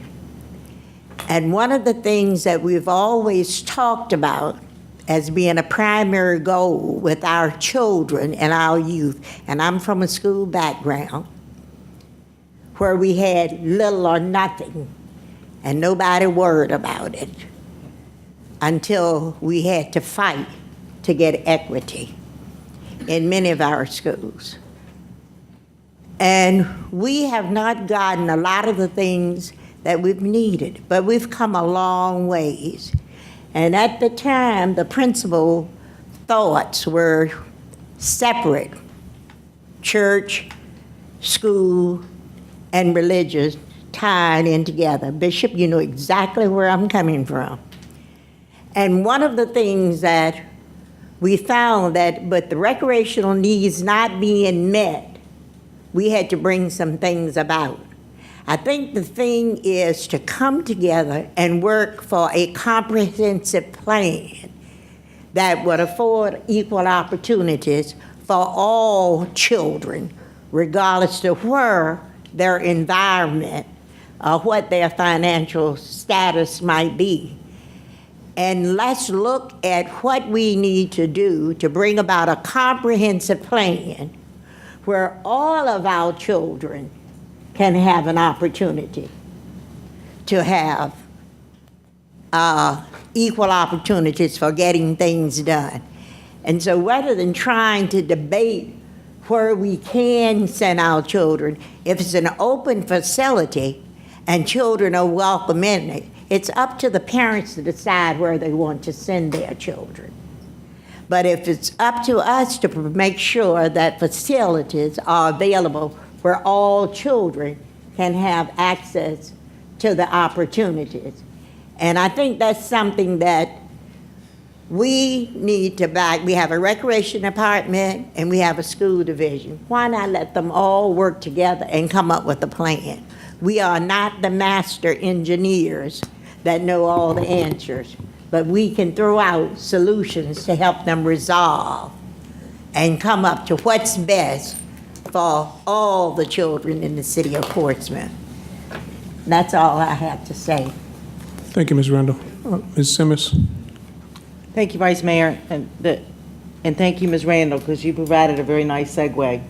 And one of the things that we've always talked about as being a primary goal with our children and our youth, and I'm from a school background where we had little or nothing and nobody worried about it until we had to fight to get equity in many of our schools. And we have not gotten a lot of the things that we've needed, but we've come a long ways. And at the time, the principal thoughts were separate: church, school, and religious tied in together. Bishop, you know exactly where I'm coming from. And one of the things that we found that, but the recreational needs not being met, we had to bring some things about. I think the thing is to come together and work for a comprehensive plan that would afford equal opportunities for all children, regardless of where their environment or what their financial status might be. And let's look at what we need to do to bring about a comprehensive plan where all of our children can have an opportunity to have equal opportunities for getting things done. And so rather than trying to debate where we can send our children, if it's an open facility and children are welcome in it, it's up to the parents to decide where they want to send their children. But if it's up to us to make sure that facilities are available where all children can have access to the opportunities. And I think that's something that we need to back. We have a recreation department and we have a school division. Why not let them all work together and come up with a plan? We are not the master engineers that know all the answers, but we can throw out solutions to help them resolve and come up to what's best for all the children in the city of Portsmouth. That's all I have to say. Thank you, Ms. Randall. Ms. Simmons? Thank you, Vice Mayor, and thank you, Ms. Randall, because you provided a very nice segue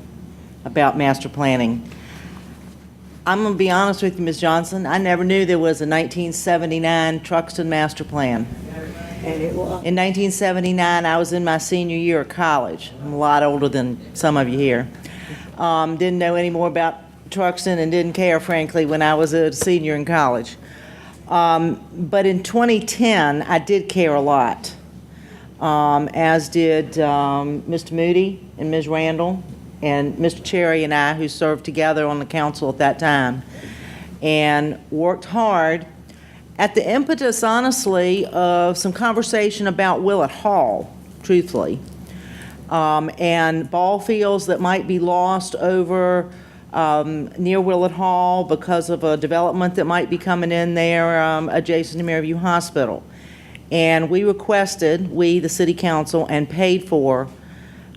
about master planning. I'm going to be honest with you, Ms. Johnson, I never knew there was a 1979 Truxtun master plan. And it was. In 1979, I was in my senior year of college. I'm a lot older than some of you here. Didn't know any more about Truxtun and didn't care, frankly, when I was a senior in college. But in 2010, I did care a lot, as did Mr. Moody and Ms. Randall and Mr. Cherry and I, who served together on the council at that time, and worked hard at the impetus, honestly, of some conversation about Willett Hall, truthfully, and ball fields that might be lost over near Willett Hall because of a development that might be coming in there adjacent to Maryview Hospital. And we requested, the city council, and paid for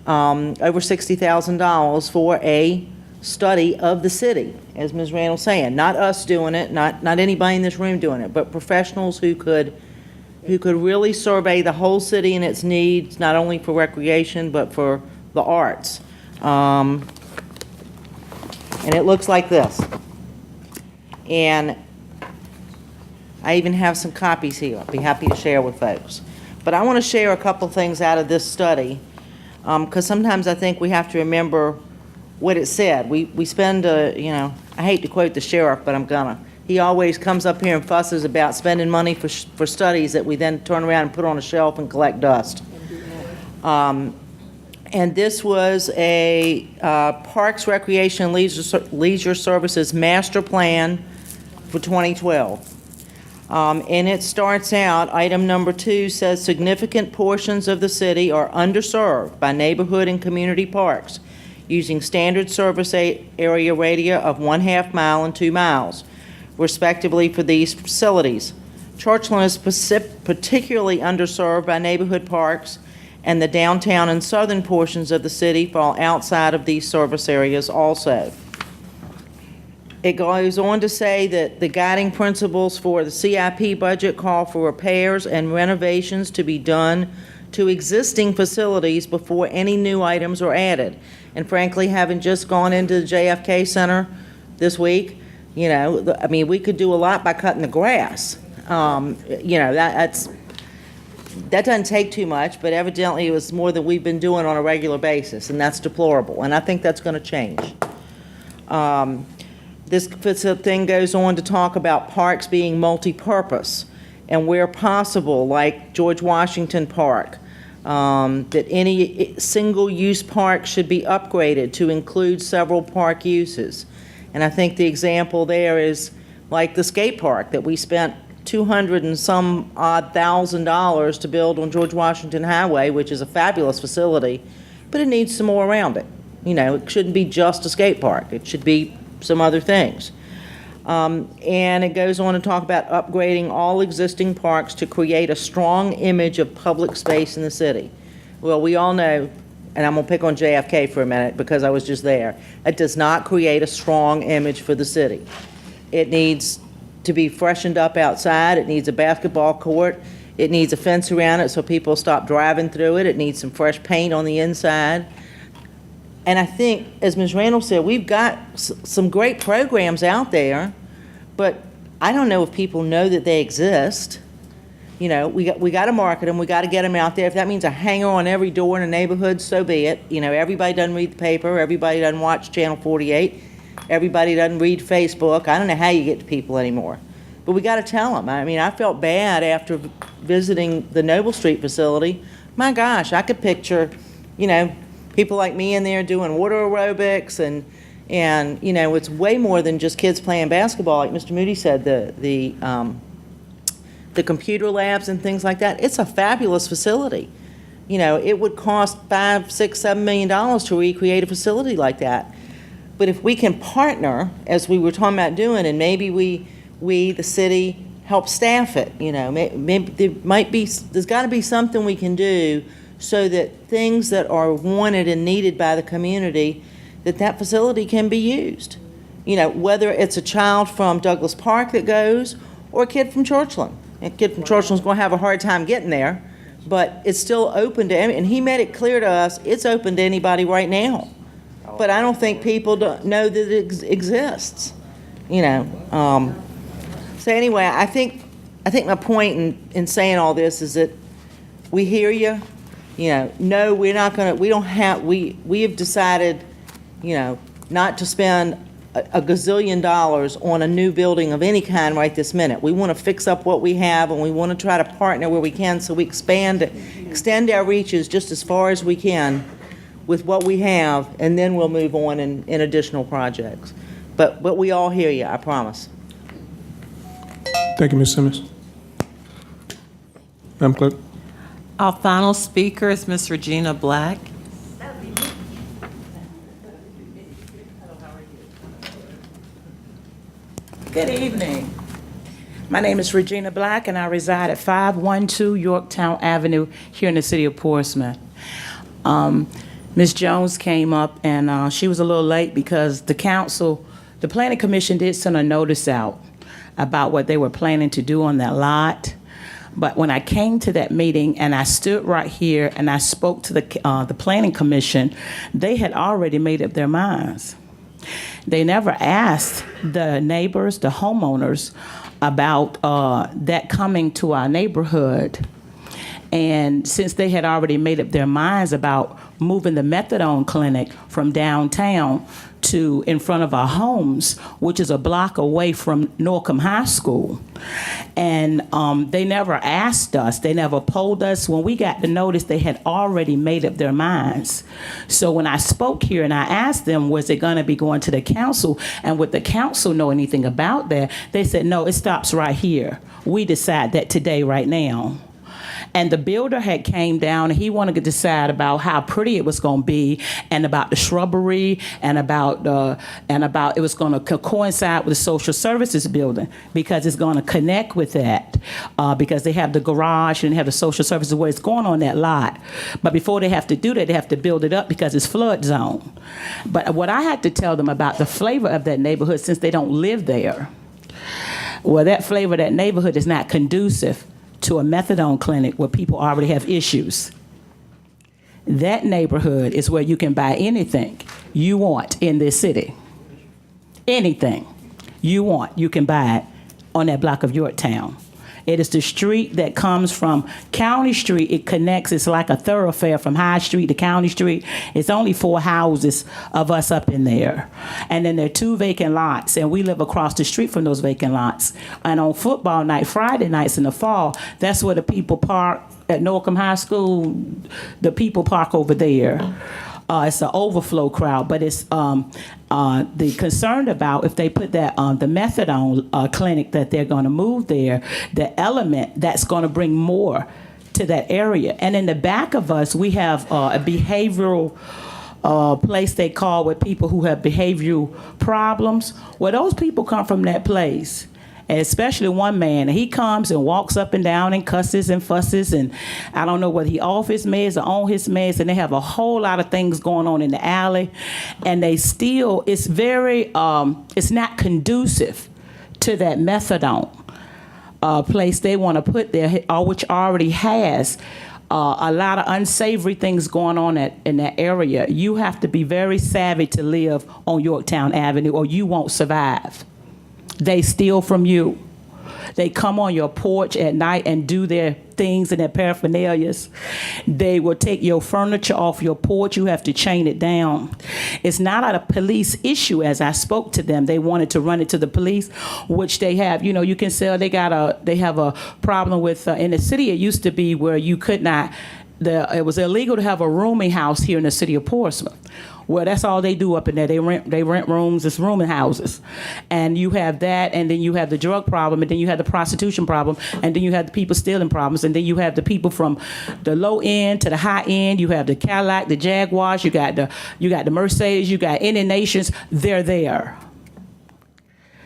over $60,000 for a study of the city, as Ms. Randall's saying. Not us doing it, not anybody in this room doing it, but professionals who could really survey the whole city and its needs, not only for recreation, but for the arts. And it looks like this. And I even have some copies here. I'd be happy to share with folks. But I want to share a couple things out of this study, because sometimes I think we have to remember what it said. We spend, I hate to quote the sheriff, but I'm gonna. He always comes up here and fusses about spending money for studies that we then turn around and put on a shelf and collect dust. And this was a Parks, Recreation, and Leisure Services Master Plan for 2012. And it starts out, item number 2 says significant portions of the city are underserved by neighborhood and community parks using standard service area radius of 1/2 mile and 2 miles, respectively, for these facilities. Churchland is particularly underserved by neighborhood parks, and the downtown and southern portions of the city fall outside of these service areas also. It goes on to say that the guiding principles for the CIP budget call for repairs and renovations to be done to existing facilities before any new items are added. And frankly, having just gone into the JFK Center this week, we could do a lot by cutting the grass. That doesn't take too much, but evidently it was more than we've been doing on a regular basis, and that's deplorable, and I think that's going to change. This thing goes on to talk about parks being multi-purpose, and where possible, like George Washington Park, that any single-use park should be upgraded to include several park uses. And I think the example there is like the skate park that we spent $200 and some odd $1,000 to build on George Washington Highway, which is a fabulous facility, but it needs some more around it. It shouldn't be just a skate park. It should be some other things. And it goes on to talk about upgrading all existing parks to create a strong image of public space in the city. Well, we all know, and I'm going to pick on JFK for a minute because I was just there, it does not create a strong image for the city. It needs to be freshened up outside. It needs a basketball court. It needs a fence around it so people stop driving through it. It needs some fresh paint on the inside. And I think, as Ms. Randall said, we've got some great programs out there, but I don't know if people know that they exist. We got to market them. We got to get them out there. If that means a hanger on every door in a neighborhood, so be it. Everybody doesn't read the paper. Everybody doesn't watch Channel 48. Everybody doesn't read Facebook. I don't know how you get to people anymore. But we got to tell them. I felt bad after visiting the Noble Street facility. My gosh, I could picture, people like me in there doing water aerobics and it's way more than just kids playing basketball. Like Mr. Moody said, the computer labs and things like that. It's a fabulous facility. It would cost $5, $6, $7 million to recreate a facility like that. But if we can partner, as we were talking about doing, and maybe we the city, help staff it, maybe there's got to be something we can do so that things that are wanted and needed by the community, that facility can be used. Whether it's a child from Douglas Park that goes or a kid from Churchland. A kid from Churchland's going to have a hard time getting there, but it's still open to, and he made it clear to us, it's open to anybody right now. But I don't think people don't know that it exists, So anyway, I think my point in saying all this is that we hear you. No, we're not going to. We have decided, not to spend a gazillion dollars on a new building of any kind right this minute. We want to fix up what we have, and we want to try to partner where we can so we extend our reaches just as far as we can with what we have, and then we'll move on in additional projects. But we all hear you, I promise. Thank you, Ms. Simmons. Madam Clerk. Our final speaker is Ms. Regina Black. Good evening. My name is Regina Black, and I reside at 512 Yorktown Avenue here in the city of Portsmouth. Ms. Jones came up, and she was a little late because the planning commission did send a notice out about what they were planning to do on that lot. But when I came to that meeting and I stood right here and I spoke to the planning commission, they had already made up their minds. They never asked the neighbors, the homeowners, about that coming to our neighborhood. And since they had already made up their minds about moving the methadone clinic from downtown to in front of our homes, which is a block away from Norcom High School. And they never asked us, they never polled us. When we got the notice, they had already made up their minds. So when I spoke here and I asked them, was it going to be going to the council, and would the council know anything about that, they said, no, it stops right here. We decide that today, right now. And the builder had came down and he wanted to decide about how pretty it was going to be, and about the shrubbery, and about it was going to coincide with the social services building, because it's going to connect with that, because they have the garage and they have the social services where it's going on that lot. But before they have to do that, they have to build it up because it's flood zone. But what I had to tell them about the flavor of that neighborhood, since they don't live there, well, that flavor of that neighborhood is not conducive to a methadone clinic where people already have issues. That neighborhood is where you can buy anything you want in this city. Anything you want, you can buy it on that block of Yorktown. It is the street that comes from County Street. It connects, it's like a thoroughfare from High Street to County Street. It's only 4 houses of us up in there. And then there are 2 vacant lots, and we live across the street from those vacant lots. And on football night, Friday nights in the fall, that's where the people park at Norcom High School. The people park over there. It's an overflow crowd, but it's the concern about if they put that the methadone clinic that they're going to move there, the element that's going to bring more to that area. And in the back of us, we have a behavioral place they call with people who have behavioral problems. Well, those people come from that place. And especially one man, he comes and walks up and down and cusses and fusses, and I don't know whether he off his meds or on his meds, and they have a whole lot of things going on in the alley, and they still, it's very, it's not conducive to that methadone place they want to put there, which already has a lot of unsavory things going on in that area. You have to be very savvy to live on Yorktown Avenue, or you won't survive. They steal from you. They come on your porch at night and do their things and their paraphernalias. They will take your furniture off your porch. You have to chain it down. It's not a police issue, as I spoke to them. They wanted to run it to the police, which they have. You know, you can sell. They have a problem with in the city. It used to be where you could not. It was illegal to have a rooming house here in the city of Portsmouth. Well, that's all they do up in there. They rent rooms. It's rooming houses. And you have that, and then you have the drug problem, and then you have the prostitution problem, and then you have the people stealing problems, and then you have the people from the low end to the high end. You have the Cadillac, the Jaguars, you got the Mercedes, you got any nations. They're there.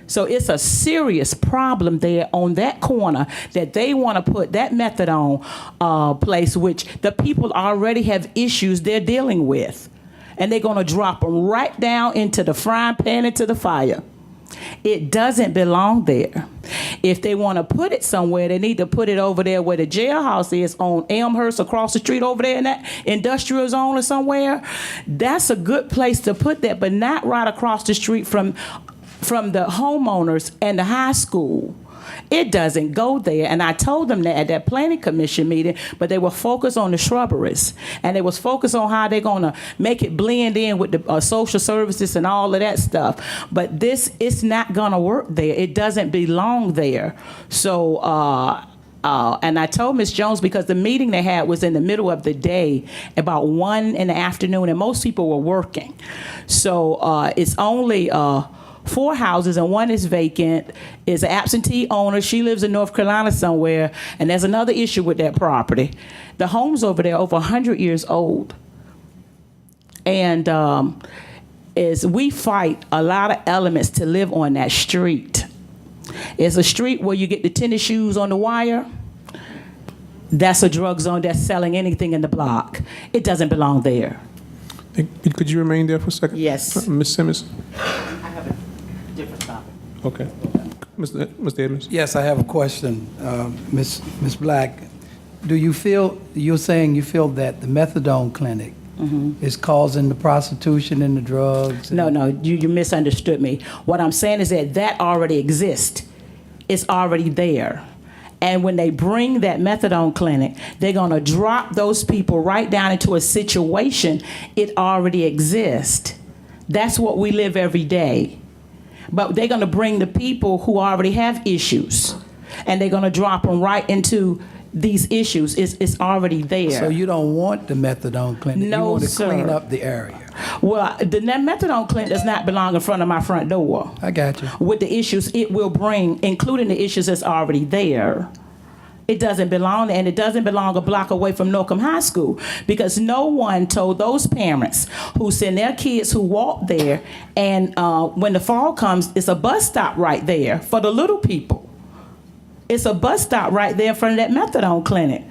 So it's a serious problem there on that corner that they want to put that methadone place, which the people already have issues they're dealing with. And they're going to drop them right down into the frying pan, into the fire. It doesn't belong there. If they want to put it somewhere, they need to put it over there where the jailhouse is on Elmhurst, across the street over there in that industrial zone or somewhere. That's a good place to put that, but not right across the street from the homeowners and the high school. It doesn't go there. And I told them that at that planning commission meeting, but they were focused on the shrubberies. And they was focused on how they're going to make it blend in with the social services and all of that stuff. But this is not going to work there. It doesn't belong there. So, and I told Ms. Jones, because the meeting they had was in the middle of the day, about 1 in the afternoon, and most people were working. So it's only 4 houses, and 1 is vacant. Is an absentee owner. She lives in North Carolina somewhere, and there's another issue with that property. The homes over there are over 100 years old. And as we fight a lot of elements to live on that street. It's a street where you get the tennis shoes on the wire. That's a drug zone that's selling anything in the block. It doesn't belong there. Could you remain there for a second? Yes. Ms. Simmons? I have a different topic. Okay. Mr. Edmonds? Yes, I have a question. Ms. Black, you're saying you feel that the methadone clinic is causing the prostitution and the drugs? No, you misunderstood me. What I'm saying is that already exists. It's already there. And when they bring that methadone clinic, they're going to drop those people right down into a situation it already exists. That's what we live every day. But they're going to bring the people who already have issues, and they're going to drop them right into these issues. It's already there. So you don't want the methadone clinic? No, You want to sir. clean up the area? Well, the methadone clinic does not belong in front of my front door. I got you. With the issues it will bring, including the issues that's already there. It doesn't belong there, and it doesn't belong a block away from Norcom High School, because no one told those parents who send their kids who walk there, and when the fall comes, it's a bus stop right there for the little people. It's a bus stop right there in front of that methadone clinic.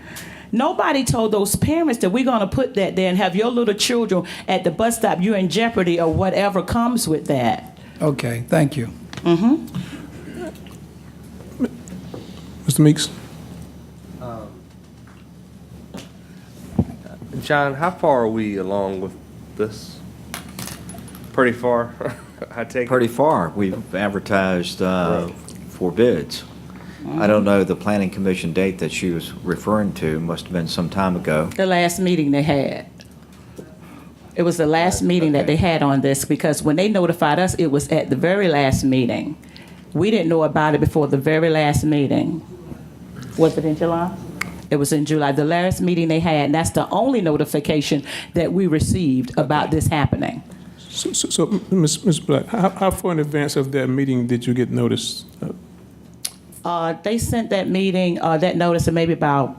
Nobody told those parents that we're going to put that there and have your little children at the bus stop. You're in jeopardy or whatever comes with that. Okay, thank you. Mr. Meeks? John, how far are we along with this? Pretty far, I take it? Pretty far. We've advertised for bids. I don't know the planning commission date that she was referring to. Must have been some time ago. The last meeting they had. It was the last meeting that they had on this, because when they notified us, it was at the very last meeting. We didn't know about it before the very last meeting. Was it in July? It was in July, the last meeting they had, and that's the only notification that we received about this happening. So Ms. Black, how far in advance of that meeting did you get notice? They sent that meeting, that notice, maybe about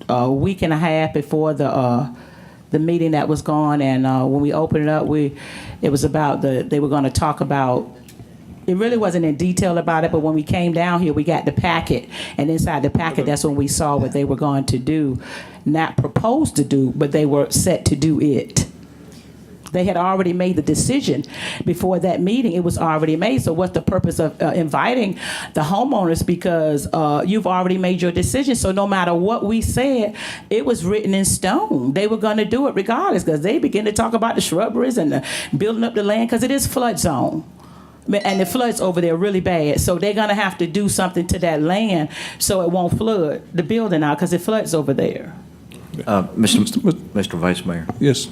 a week and a half before the meeting that was gone. And when we opened it up, it was about they were going to talk about. It really wasn't in detail about it, but when we came down here, we got the packet, and inside the packet, that's when we saw what they were going to do, not proposed to do, but they were set to do it. They had already made the decision before that meeting. It was already made. So what's the purpose of inviting the homeowners? Because you've already made your decision. So no matter what we said, it was written in stone. They were going to do it regardless, because they began to talk about the shrubberies and the building up the land, because it is flood zone. And the floods over there really bad. So they're going to have to do something to that land so it won't flood the building out, because it floods over there. Mr. Vice Mayor? Yes.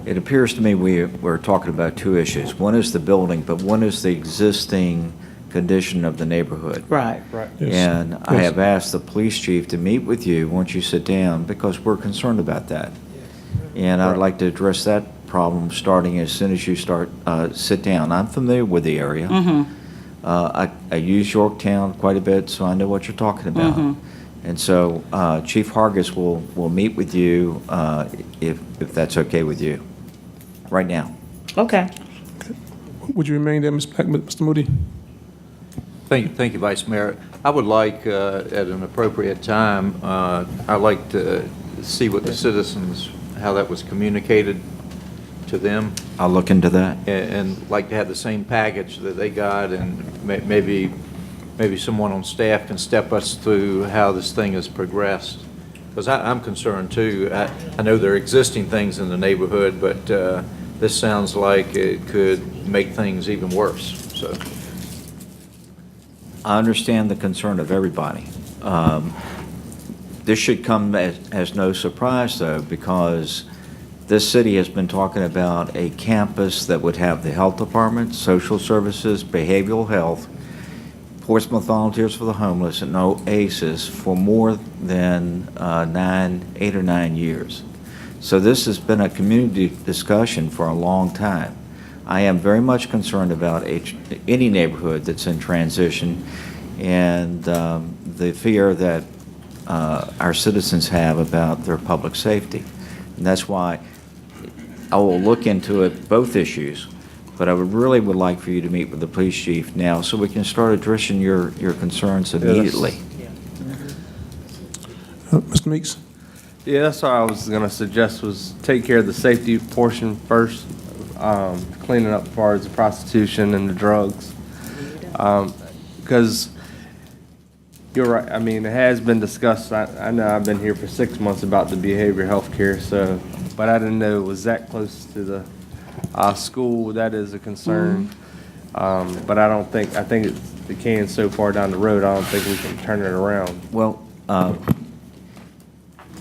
It appears to me we're talking about two issues. One is the building, but one is the existing condition of the neighborhood. Right. Yes. And I Yes. have asked the police chief to meet with you once you sit down, because we're concerned about that. And I'd like to address that problem starting as soon as you sit down. I'm familiar with the area. I use Yorktown quite a bit, so I know what you're talking about. And so Chief Hargis will meet with you if that's okay with you, right now. Okay. Would you remain there, Ms. Black, Mr. Moody? Thank you, Vice Mayor. I would like, at an appropriate time, I'd like to see what the citizens, how that was communicated to them. I'll look into that. And like to have the same package that they got, and maybe someone on staff can step us through how this thing has progressed. Because I'm concerned too. I know there are existing things in the neighborhood, but this sounds like it could make things even worse, so. I understand the concern of everybody. This should come as no surprise, though, because this city has been talking about a campus that would have the health department, social services, behavioral health, Portsmouth Volunteers for the Homeless, and OASIS for more than 8 or 9 years. So this has been a community discussion for a long time. I am very much concerned about any neighborhood that's in transition, and the fear that our citizens have about their public safety. And that's why I will look into it, both issues, but I would like for you to meet with the police chief now so we can start addressing your concerns immediately. Mr. Meeks? Yeah, that's what I was going to suggest, was take care of the safety portion first, cleaning up as far as the prostitution and the drugs. Because you're right, I mean, it has been discussed. I know I've been here for 6 months about the behavioral health care, so, but I didn't know it was that close to the school. That is a concern. But I think the can so far down the road, I don't think we can turn it around. Well,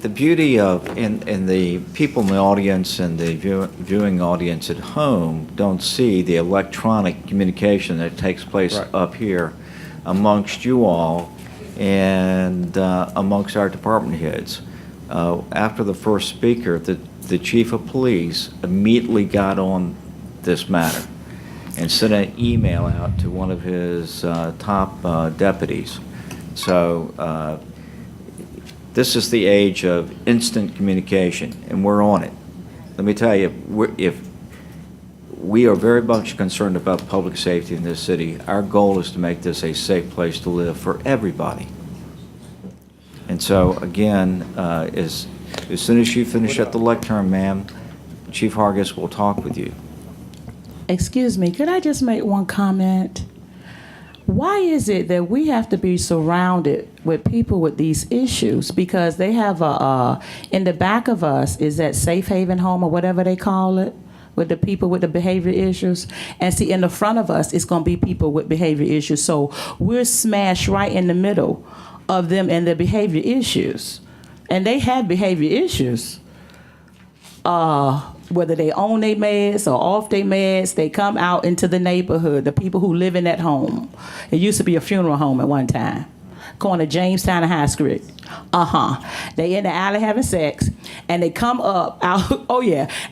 the beauty of, and the people in the audience and the viewing audience at home don't see the electronic communication that takes place up here amongst you all and amongst our department heads. After the first speaker, the chief of police immediately got on this matter and sent an email out to one of his top deputies. So this is the age of instant communication, and we're on it. Let me tell you, if we are very much concerned about public safety in this city, our goal is to make this a safe place to live for everybody. And so, again, as soon as you finish at the lectern, ma'am, Chief Hargis will talk with you. Excuse me, could I just make one comment? Why is it that we have to be surrounded with people with these issues? Because they have in the back of us is that safe haven home or whatever they call it, with the people with the behavior issues. And see, in the front of us, it's going to be people with behavior issues. So we're smashed right in the middle of them and their behavior issues. And they have behavior issues. Whether they own their meds or off their meds, they come out into the neighborhood, the people who live in that home. It used to be a funeral home at one time, corner Jamestown and High Street. They in the alley having sex, and they come up out,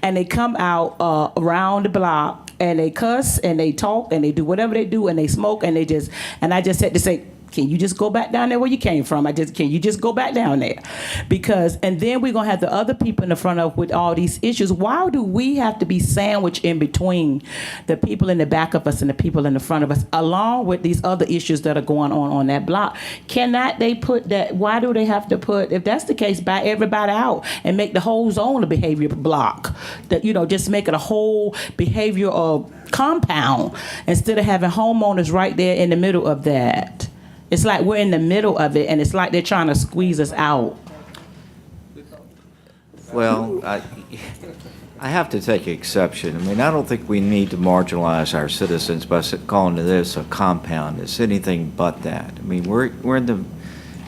and they come out around the block, and they cuss, and they talk, and they do whatever they do, and they smoke, and I just had to say, can you just go back down there where you came from? Can you just go back down there? Because, and then we're going to have the other people in the front of with all these issues. Why do we have to be sandwiched in between the people in the back of us and the people in the front of us, along with these other issues that are going on that block? Cannot they put that, why do they have to put, if that's the case, buy everybody out and make the whole zone a behavior block? That, just make it a whole behavioral compound instead of having homeowners right there in the middle of that. It's like we're in the middle of it, and it's like they're trying to squeeze us out. Well, I have to take exception. I mean, I don't think we need to marginalize our citizens by calling this a compound. It's anything but that. I mean, we're in the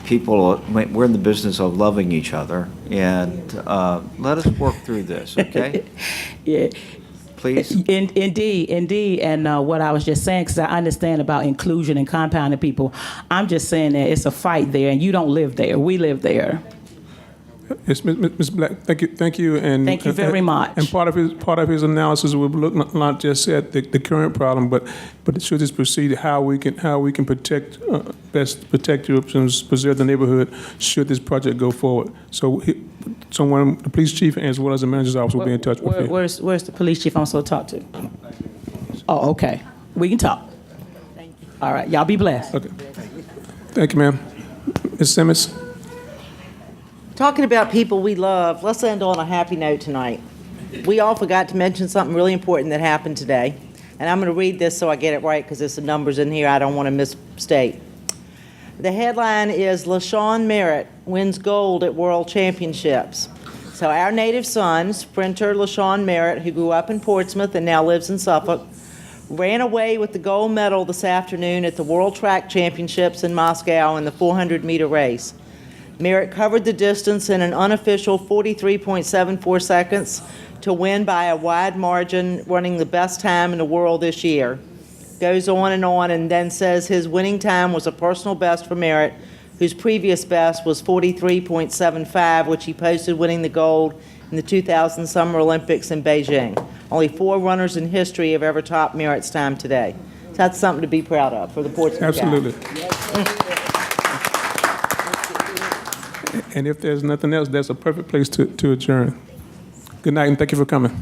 we're in the business of loving each other, and let us work through this, okay? Yeah. Please. Indeed. And what I was just saying, because I understand about inclusion and compounding people, I'm just saying that it's a fight there, and you don't live there. We live there. Yes, Ms. Black, thank you, and thank you very much. And part of his analysis will look not just at the current problem, but should this proceed, how we can protect best protect you, preserve the neighborhood should this project go forward. So someone, the police chief as well as the manager's office will be in touch with you. Where's the police chief I'm supposed to talk to? Oh, okay. We can talk. Thank you. All right, y'all be blessed. Okay. Thank you, ma'am. Ms. Simmons. Talking about people we love, let's end on a happy note tonight. We all forgot to mention something really important that happened today. And I'm going to read this so I get it right because there's some numbers in here I don't want to misstate. The headline is LaShawn Merritt wins gold at World Championships. So our native son, sprinter LaShawn Merritt, who grew up in Portsmouth and now lives in Suffolk, ran away with the gold medal this afternoon at the World Track Championships in Moscow in the 400-meter race. Merritt covered the distance in an unofficial 43.74 seconds to win by a wide margin, running the best time in the world this year. Goes on, and then says his winning time was a personal best for Merritt, whose previous best was 43.75, which he posted winning the gold in the 2000 Summer Olympics in Beijing. Only 4 runners in history have ever topped Merritt's time today. So that's something to be proud of for the Portsmouth Absolutely. guys. And if there's nothing else, that's a perfect place to adjourn. Good night, and thank you for coming.